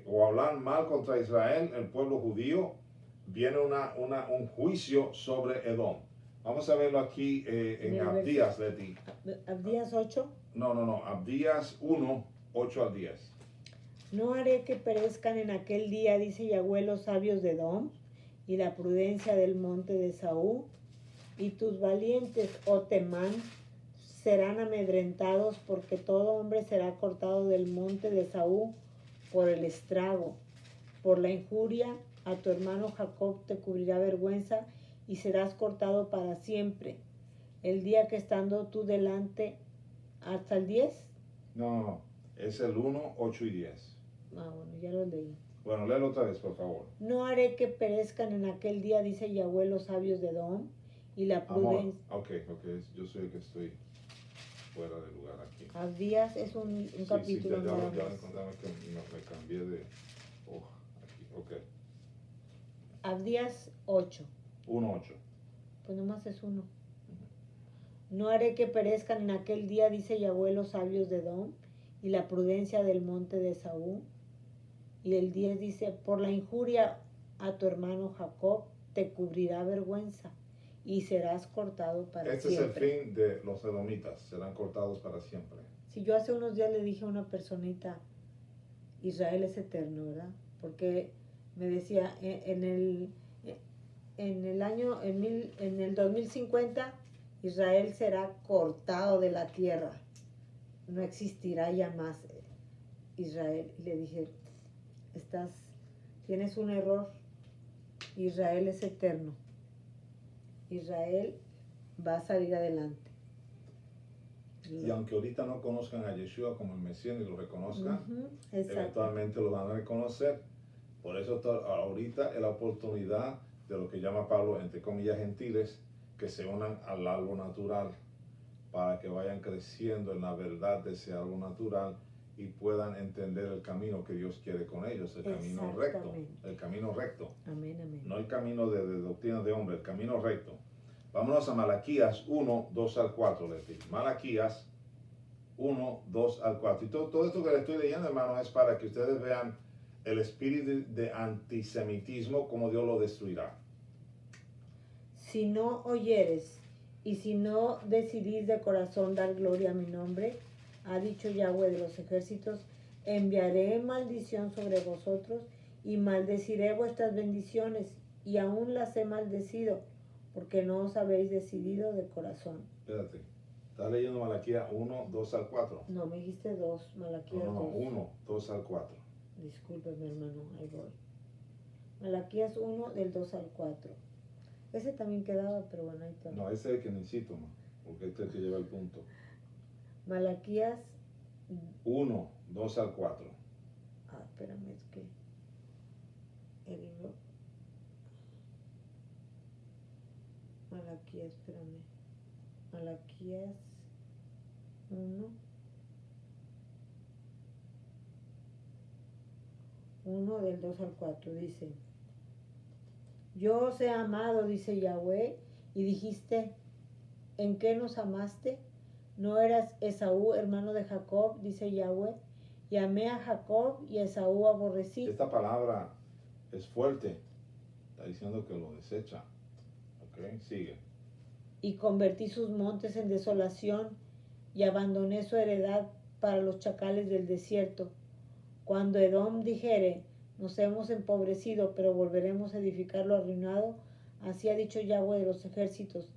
o hablar mal contra Israel, el pueblo judío, viene un juicio sobre Edom. Vamos a verlo aquí en Abdías, Leti. Abdías 8. No, Abdías 1, 8 al 10. No haré que perezcan en aquel día, dice Yahweh, los sabios de Edom y la prudencia del monte de Saúl, y tus valientes, oh Temán, serán amedrentados, porque todo hombre será cortado del monte de Saúl por el estrago, por la injuria. A tu hermano Jacob te cubrirá vergüenza y serás cortado para siempre. El día que estando tú delante, hasta el 10. No, es el 1, 8 y 10. Bueno, ya lo leí. Bueno, léelo otra vez, por favor. No haré que perezcan en aquel día, dice Yahweh, los sabios de Edom y la prudencia. Ok, yo soy el que estoy fuera de lugar aquí. Abdías es un capítulo. Sí, ya encontramos que me cambié de hoja aquí. Ok. Abdías 8. 1, 8. Pues nomás es uno. No haré que perezcan en aquel día, dice Yahweh, los sabios de Edom y la prudencia del monte de Saúl. Y el 10 dice, por la injuria a tu hermano Jacob te cubrirá vergüenza y serás cortado para siempre. Este es el fin de los edomitas, serán cortados para siempre. Si yo hace unos días le dije a una personita, Israel es eterno, ¿verdad? Porque me decía, en el 2050, Israel será cortado de la tierra. No existirá ya más Israel. Y le dije, tienes un error. Israel es eterno. Israel va a salir adelante. Y aunque ahorita no conozcan a Yeshua como el Mesías ni lo reconozcan, eventualmente lo van a reconocer. Por eso ahorita es la oportunidad de lo que llama Pablo, entre comillas, gentiles, que se unan al árbol natural para que vayan creciendo en la verdad de ese árbol natural y puedan entender el camino que Dios quiere con ellos, el camino recto. El camino recto. Amén, amén. No el camino de doctrina de hombre, el camino recto. Vámonos a Malaquías 1, 2 al 4, Leti. Malaquías 1, 2 al 4. Y todo esto que le estoy leyendo, hermano, es para que ustedes vean el espíritu de antisemitismo, como Dios lo destruirá. Si no oyeres y si no decidís de corazón dar gloria a mi nombre, ha dicho Yahweh de los ejércitos, enviaré maldición sobre vosotros y maldeciré vuestras bendiciones, y aún las he maldecido, porque no os habéis decidido de corazón. Espérate, ¿estás leyendo Malaquías 1, 2 al 4? No, me dijiste 2, Malaquías 2. No, 1, 2 al 4. Discúlpeme, hermano, ahí voy. Malaquías 1, del 2 al 4. Ese también quedaba, pero bueno, ahí está. No, ese es el que necesito, ma, porque este es el que lleva el punto. Malaquías. 1, 2 al 4. Espérame, es que el libro. Malaquías, espérame. Malaquías 1. 1 del 2 al 4 dice: Yo os he amado, dice Yahweh, y dijiste: ¿en qué nos amaste? ¿No eras Esaú, hermano de Jacob? Dice Yahweh. Y amé a Jacob y a Esaú aborrecí. Esta palabra es fuerte. Está diciendo que lo desecha. Ok, sigue. Y convertí sus montes en desolación y abandoné su heredad para los chacales del desierto. Cuando Edom dijere: nos hemos empobrecido, pero volveremos a edificar lo arruinado, así ha dicho Yahweh de los ejércitos: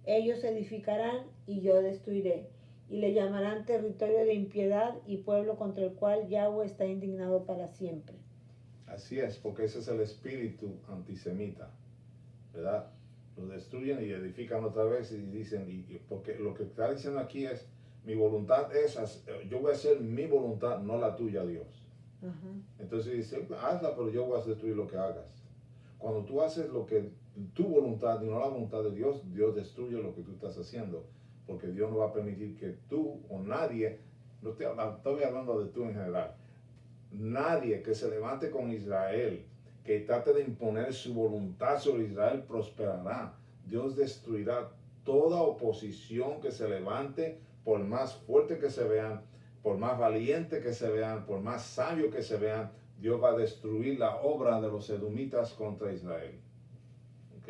ellos edificarán y yo destruiré, y le llamarán territorio de impiedad y pueblo contra el cual Yahweh está indignado para siempre. Así es, porque ese es el espíritu antisemita, ¿verdad? Lo destruyen y edifican otra vez y dicen, porque lo que está diciendo aquí es, mi voluntad es, yo voy a hacer mi voluntad, no la tuya, Dios. Entonces dice, hazla, pero yo voy a destruir lo que hagas. Cuando tú haces lo que tu voluntad y no la voluntad de Dios, Dios destruye lo que tú estás haciendo, porque Dios no va a permitir que tú o nadie, no estoy hablando de tú en general, nadie que se levante con Israel, que trate de imponer su voluntad sobre Israel, prosperará. Dios destruirá toda oposición que se levante, por más fuerte que se vean, por más valiente que se vean, por más sabio que se vean. Dios va a destruir la obra de los edomitas contra Israel. ¿Ok?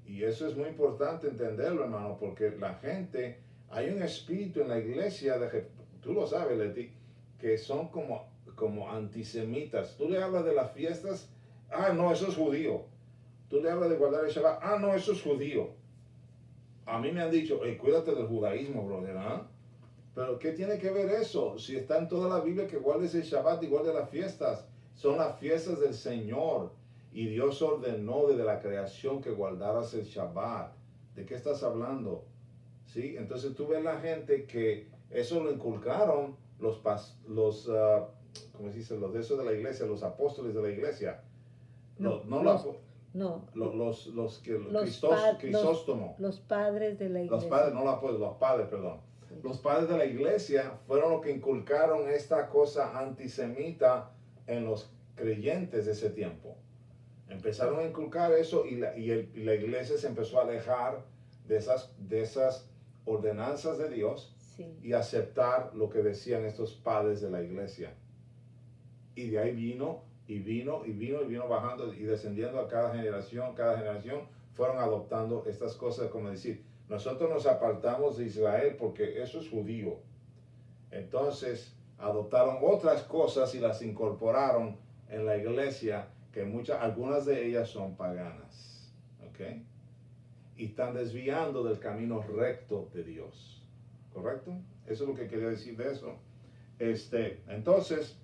Y eso es muy importante entenderlo, hermano, porque la gente, hay un espíritu en la iglesia, tú lo sabes, Leti, que son como antisemitas. Tú le hablas de las fiestas, no, eso es judío. Tú le hablas de guardar el Shabbat, no, eso es judío. A mí me han dicho, cuídate del judaísmo, brother, ¿ah? Pero ¿qué tiene que ver eso? Si está en toda la Biblia que guardes el Shabbat y guardes las fiestas. Son las fiestas del Señor. Y Dios ordenó desde la creación que guardaras el Shabbat. ¿De qué estás hablando? ¿Sí? Entonces tú ves la gente que eso lo inculcaron ¿cómo se dice? Los de eso de la iglesia, los apóstoles de la iglesia. Crisóstomo. Los padres de la iglesia. Los padres, no los apóstoles, los padres, perdón. Sí. Los padres de la iglesia fueron los que inculcaron esta cosa antisemita en los creyentes de ese tiempo. Empezaron a inculcar eso y la iglesia se empezó a alejar de esas ordenanzas de Dios, sí, y aceptar lo que decían estos padres de la iglesia. Y de ahí vino bajando y descendiendo a cada generación fueron adoptando estas cosas, como decir, nosotros nos apartamos de Israel porque eso es judío. Entonces adoptaron otras cosas y las incorporaron en la iglesia, que algunas de ellas son paganas, ¿ok? Y están desviando del camino recto de Dios, ¿correcto? Eso es lo que quería decir de eso. Entonces,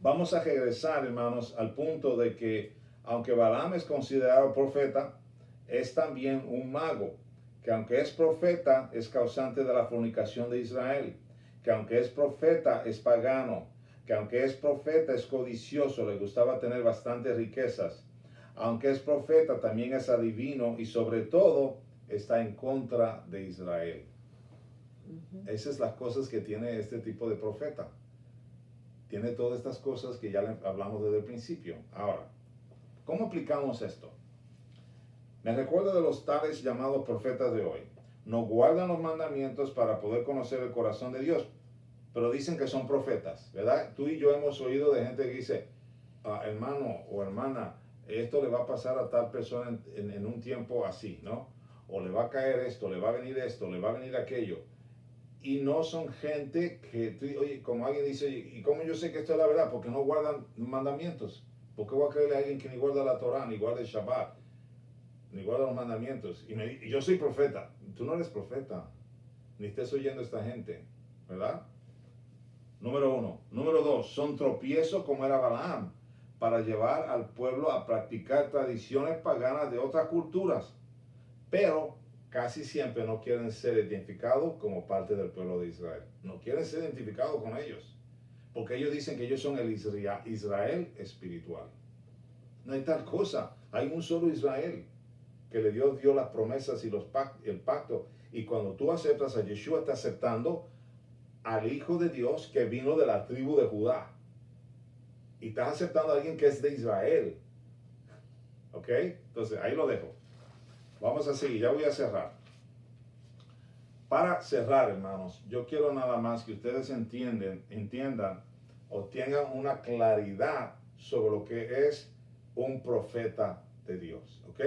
vamos a regresar, hermanos, al punto de que, aunque Balaam es considerado profeta, es también un mago, que aunque es profeta, es causante de la fornicación de Israel, que aunque es profeta, es pagano, que aunque es profeta, es codicioso, le gustaba tener bastantes riquezas, aunque es profeta, también es adivino y sobre todo está en contra de Israel. Esas son las cosas que tiene este tipo de profeta. Tiene todas estas cosas que ya hablamos desde el principio. Ahora, ¿cómo aplicamos esto? Me recuerdo de los tales llamados profetas de hoy. No guardan los mandamientos para poder conocer el corazón de Dios, pero dicen que son profetas, ¿verdad? Tú y yo hemos oído de gente que dice, hermano o hermana, esto le va a pasar a tal persona en un tiempo así, ¿no? O le va a caer esto, le va a venir esto, le va a venir aquello. Y no son gente que, oye, como alguien dice, ¿y cómo yo sé que esto es la verdad? Porque no guardan mandamientos. ¿Por qué voy a creerle a alguien que ni guarda la Torah, ni guarda el Shabbat, ni guarda los mandamientos? Y yo soy profeta. Tú no eres profeta, ni estés oyendo a esta gente, ¿verdad? Número 1. Número 2, son tropiezos como era Balaam. para llevar al pueblo a practicar tradiciones paganas de otras culturas, pero casi siempre no quieren ser identificados como parte del pueblo de Israel. No quieren ser identificados con ellos, porque ellos dicen que ellos son el Israel espiritual. No hay tal cosa. Hay un solo Israel que le dio Dios las promesas y el pacto. Y cuando tú aceptas a Yeshua, estás aceptando al Hijo de Dios que vino de la tribu de Judá. Y estás aceptando a alguien que es de Israel. ¿Ok? Entonces, ahí lo dejo. Vamos a seguir, ya voy a cerrar. Para cerrar, hermanos, yo quiero nada más que ustedes entiendan o tengan una claridad sobre lo que es un profeta de Dios. ¿Ok?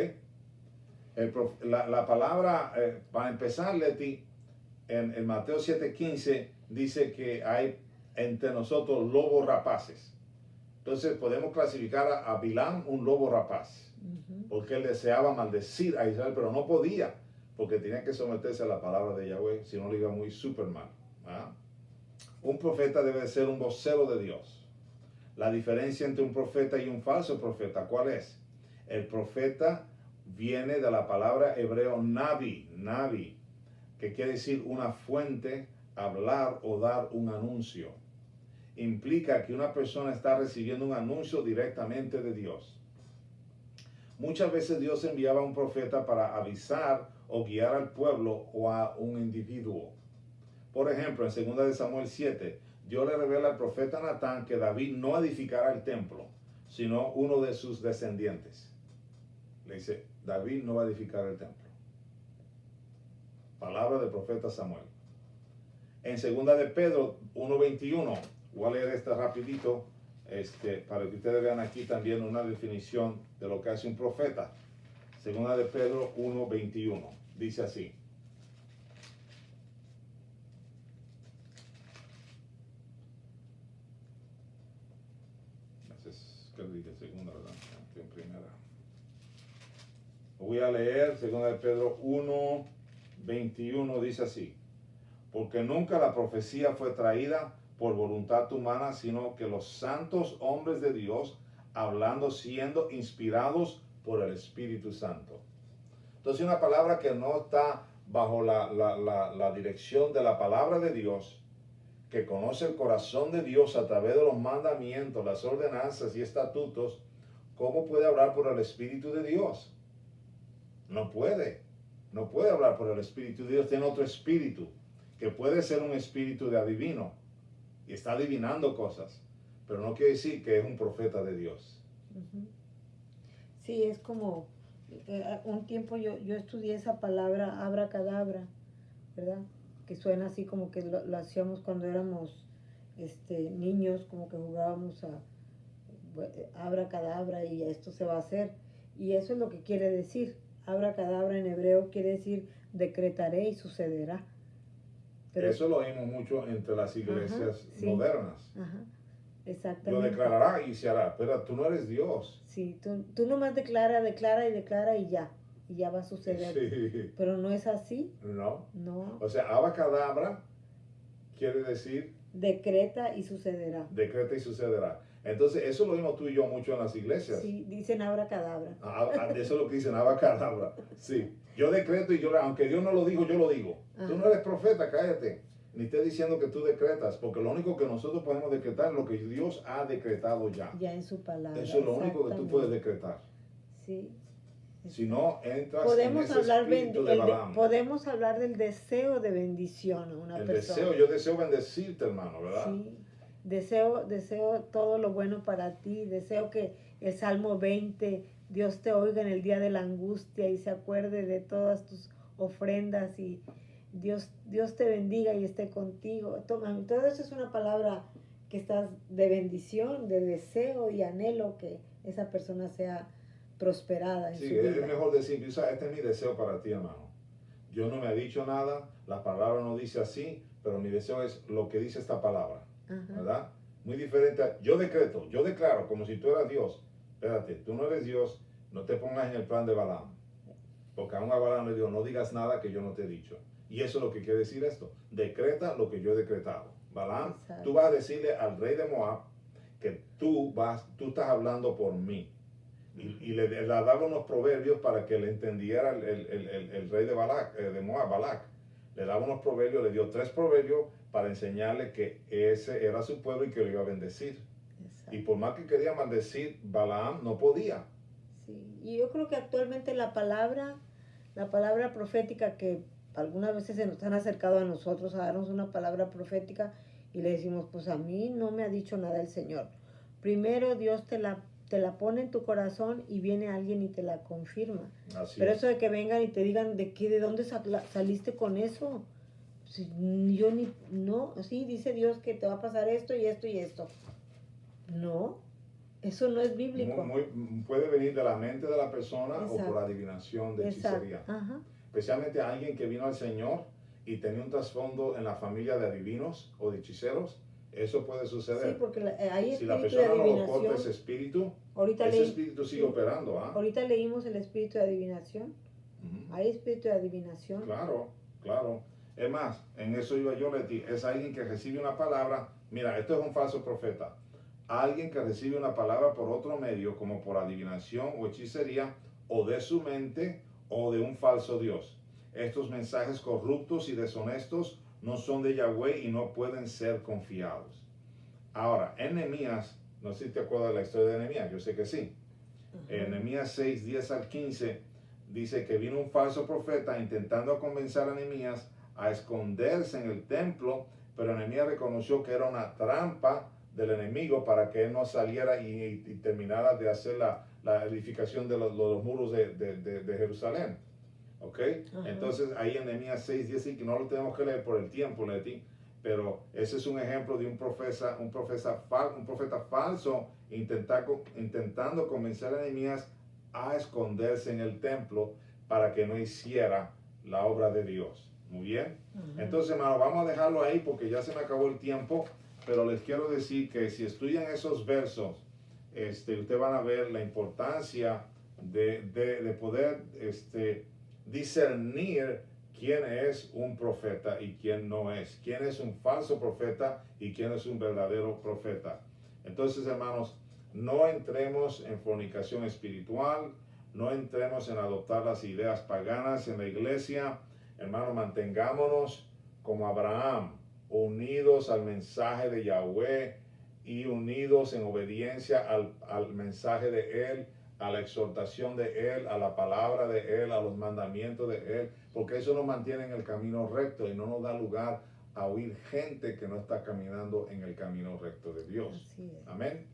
La palabra, para empezar, Leti, en Mateo 7:15 dice que hay entre nosotros lobos rapaces. Entonces podemos clasificar a Bilam un lobo rapaz, porque él deseaba maldecir a Israel, pero no podía, porque tenía que someterse a la palabra de Yahweh, si no le iba muy súper mal. ¿Ah? Un profeta debe ser un vocero de Dios. La diferencia entre un profeta y un falso profeta, ¿cuál es? El profeta viene de la palabra hebreo navi, que quiere decir una fuente, hablar o dar un anuncio. Implica que una persona está recibiendo un anuncio directamente de Dios. Muchas veces Dios enviaba a un profeta para avisar o guiar al pueblo o a un individuo. Por ejemplo, en 2 de Samuel 7, Dios le revela al profeta Natán que David no edificará el templo, sino uno de sus descendientes. Le dice, David no va a edificar el templo. Palabra del profeta Samuel. En 2 de Pedro 1:21, voy a leer esta rapidito, para que ustedes vean aquí también una definición de lo que hace un profeta. 2 de Pedro 1:21, dice así. ¿Qué dice segunda, verdad? En primera. Voy a leer 2 de Pedro 1:21, dice así. Porque nunca la profecía fue traída por voluntad humana, sino que los santos hombres de Dios, hablando siendo inspirados por el Espíritu Santo. Entonces una palabra que no está bajo la dirección de la palabra de Dios, que conoce el corazón de Dios a través de los mandamientos, las ordenanzas y estatutos, ¿cómo puede hablar por el Espíritu de Dios? No puede hablar por el Espíritu de Dios, tiene otro espíritu, que puede ser un espíritu de adivino, y está adivinando cosas, pero no quiere decir que es un profeta de Dios. Sí, es como, un tiempo yo estudié esa palabra abracadabra, ¿verdad? Que suena así como que lo hacíamos cuando éramos niños, como que jugábamos a abracadabra y esto se va a hacer. Y eso es lo que quiere decir. Abracadabra en hebreo quiere decir decretaré y sucederá. Pero eso lo oímos mucho entre las iglesias modernas. Ajá, exactamente. Lo declarará y se hará, pero tú no eres Dios. Sí, tú nomás declara y ya va a suceder. Sí. Pero no es así. No. No. O sea, abacadabra quiere decir decreta y sucederá. Decreta y sucederá. Entonces, eso lo vimos tú y yo mucho en las iglesias. Sí, dicen abracadabra. Eso es lo que dicen, abacadabra. Sí. Yo decreto y aunque Dios no lo dijo, yo lo digo. Ajá. Tú no eres profeta, cállate. Ni estés diciendo que tú decretas, porque lo único que nosotros podemos decretar es lo que Dios ha decretado ya. Ya en su palabra. Eso es lo único que tú puedes decretar. Sí. Si no entras podemos en ese espíritu de Balaam. Podemos hablar del deseo de bendición a una persona. Yo deseo bendecirte, hermano, ¿verdad? Sí. Deseo todo lo bueno para ti. Deseo que el Salmo 20, Dios te oiga en el día de la angustia y se acuerde de todas tus ofrendas y Dios te bendiga y esté contigo. Todo eso es una palabra que está de bendición, de deseo y anhelo que esa persona sea prosperada en su vida. Sí, es mejor decir, este es mi deseo para ti, hermano. Yo no me he dicho nada, la palabra no dice así, pero mi deseo es lo que dice esta palabra. Ajá. ¿Verdad? Muy diferente. Yo declaro, como si tú eras Dios. Espérate, tú no eres Dios, no te pongas en el plan de Balaam. Porque aún a Balaam le digo, no digas nada que yo no te he dicho. Y eso es lo que quiere decir esto. Decreta lo que yo he decretado. Balaam, tú vas a decirle al rey de Moab que tú estás hablando por mí. Y le daba unos proverbios para que le entendiera el rey de Moab, Balac. Le daba unos proverbios, le dio 3 proverbios para enseñarle que ese era su pueblo y que lo iba a bendecir. Exacto. Y por más que quería maldecir, Balaam no podía. Sí, y yo creo que actualmente la palabra profética que algunas veces se nos han acercado a nosotros a darnos una palabra profética y le decimos, pues a mí no me ha dicho nada el Señor. Primero Dios te la pone en tu corazón y viene alguien y te la confirma. Así Pero es. eso de que vengan y te digan de dónde saliste con eso, si, yo ni, no, sí, dice Dios que te va a pasar esto y esto y esto. No, eso no es bíblico. Puede venir de la mente de la persona. Exacto. O por adivinación de Exacto. hechicería. Ajá. Especialmente alguien que vino al Señor y tenía un trasfondo en la familia de adivinos o de hechiceros. Eso puede suceder. Sí, porque hay si la espíritu persona de no lo corta adivinación. ese espíritu, Ahorita ese espíritu sigue sí, operando. Ahorita leímos el espíritu de adivinación. Ujú. Hay espíritu de adivinación. Claro, claro. Es más, en eso iba yo, Leti. Es alguien que recibe una palabra. Mira, esto es un falso profeta. Alguien que recibe una palabra por otro medio, como por adivinación o hechicería, o de su mente, o de un falso Dios. Estos mensajes corruptos y deshonestos no son de Yahweh y no pueden ser confiados. Ahora, en Nehemías, no sé si te acuerdas de la historia de Nehemías, yo sé que sí. En Nehemías 6, 10 al 15, dice que vino un falso profeta intentando convencer a Nehemías a esconderse en el templo, pero Nehemías reconoció que era una trampa del enemigo para que él no saliera y terminara de hacer la edificación de los muros de Jerusalén. ¿Ok? Ajá. Entonces ahí en Nehemías 6, 10, que no lo tenemos que leer por el tiempo, Leti, pero ese es un ejemplo de un profeta falso intentando convencer a Nehemías a esconderse en el templo para que no hiciera la obra de Dios. Muy bien. Ajá. Entonces, hermano, vamos a dejarlo ahí porque ya se me acabó el tiempo, pero les quiero decir que si estudian esos versos, ustedes van a ver la importancia de poder discernir quién es un profeta y quién no es, quién es un falso profeta y quién es un verdadero profeta. Entonces, hermanos, no entremos en fornicación espiritual, no entremos en adoptar las ideas paganas en la iglesia. Hermanos, mantengámonos como Abraham, unidos al mensaje de Yahweh y unidos en obediencia al mensaje de Él, a la exhortación de Él, a la palabra de Él, a los mandamientos de Él, porque eso nos mantiene en el camino recto y no nos da lugar a oír gente que no está caminando en el camino recto de Dios. Así es. Amén.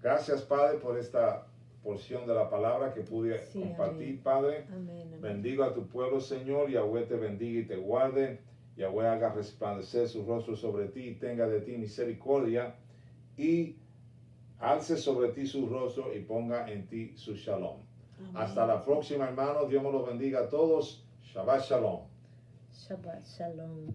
Gracias, Padre, por esta porción de la palabra que pude compartir, amén. Padre. Amén, amén. Bendigo a tu pueblo, Señor. Yahweh te bendiga y te guarde. Yahweh haga resplandecer su rostro sobre ti y tenga de ti misericordia y alce sobre ti su rostro y ponga en ti su shalom. Amén. Hasta la próxima, hermanos. Dios me los bendiga a todos. Shabbat shalom. Shabbat shalom.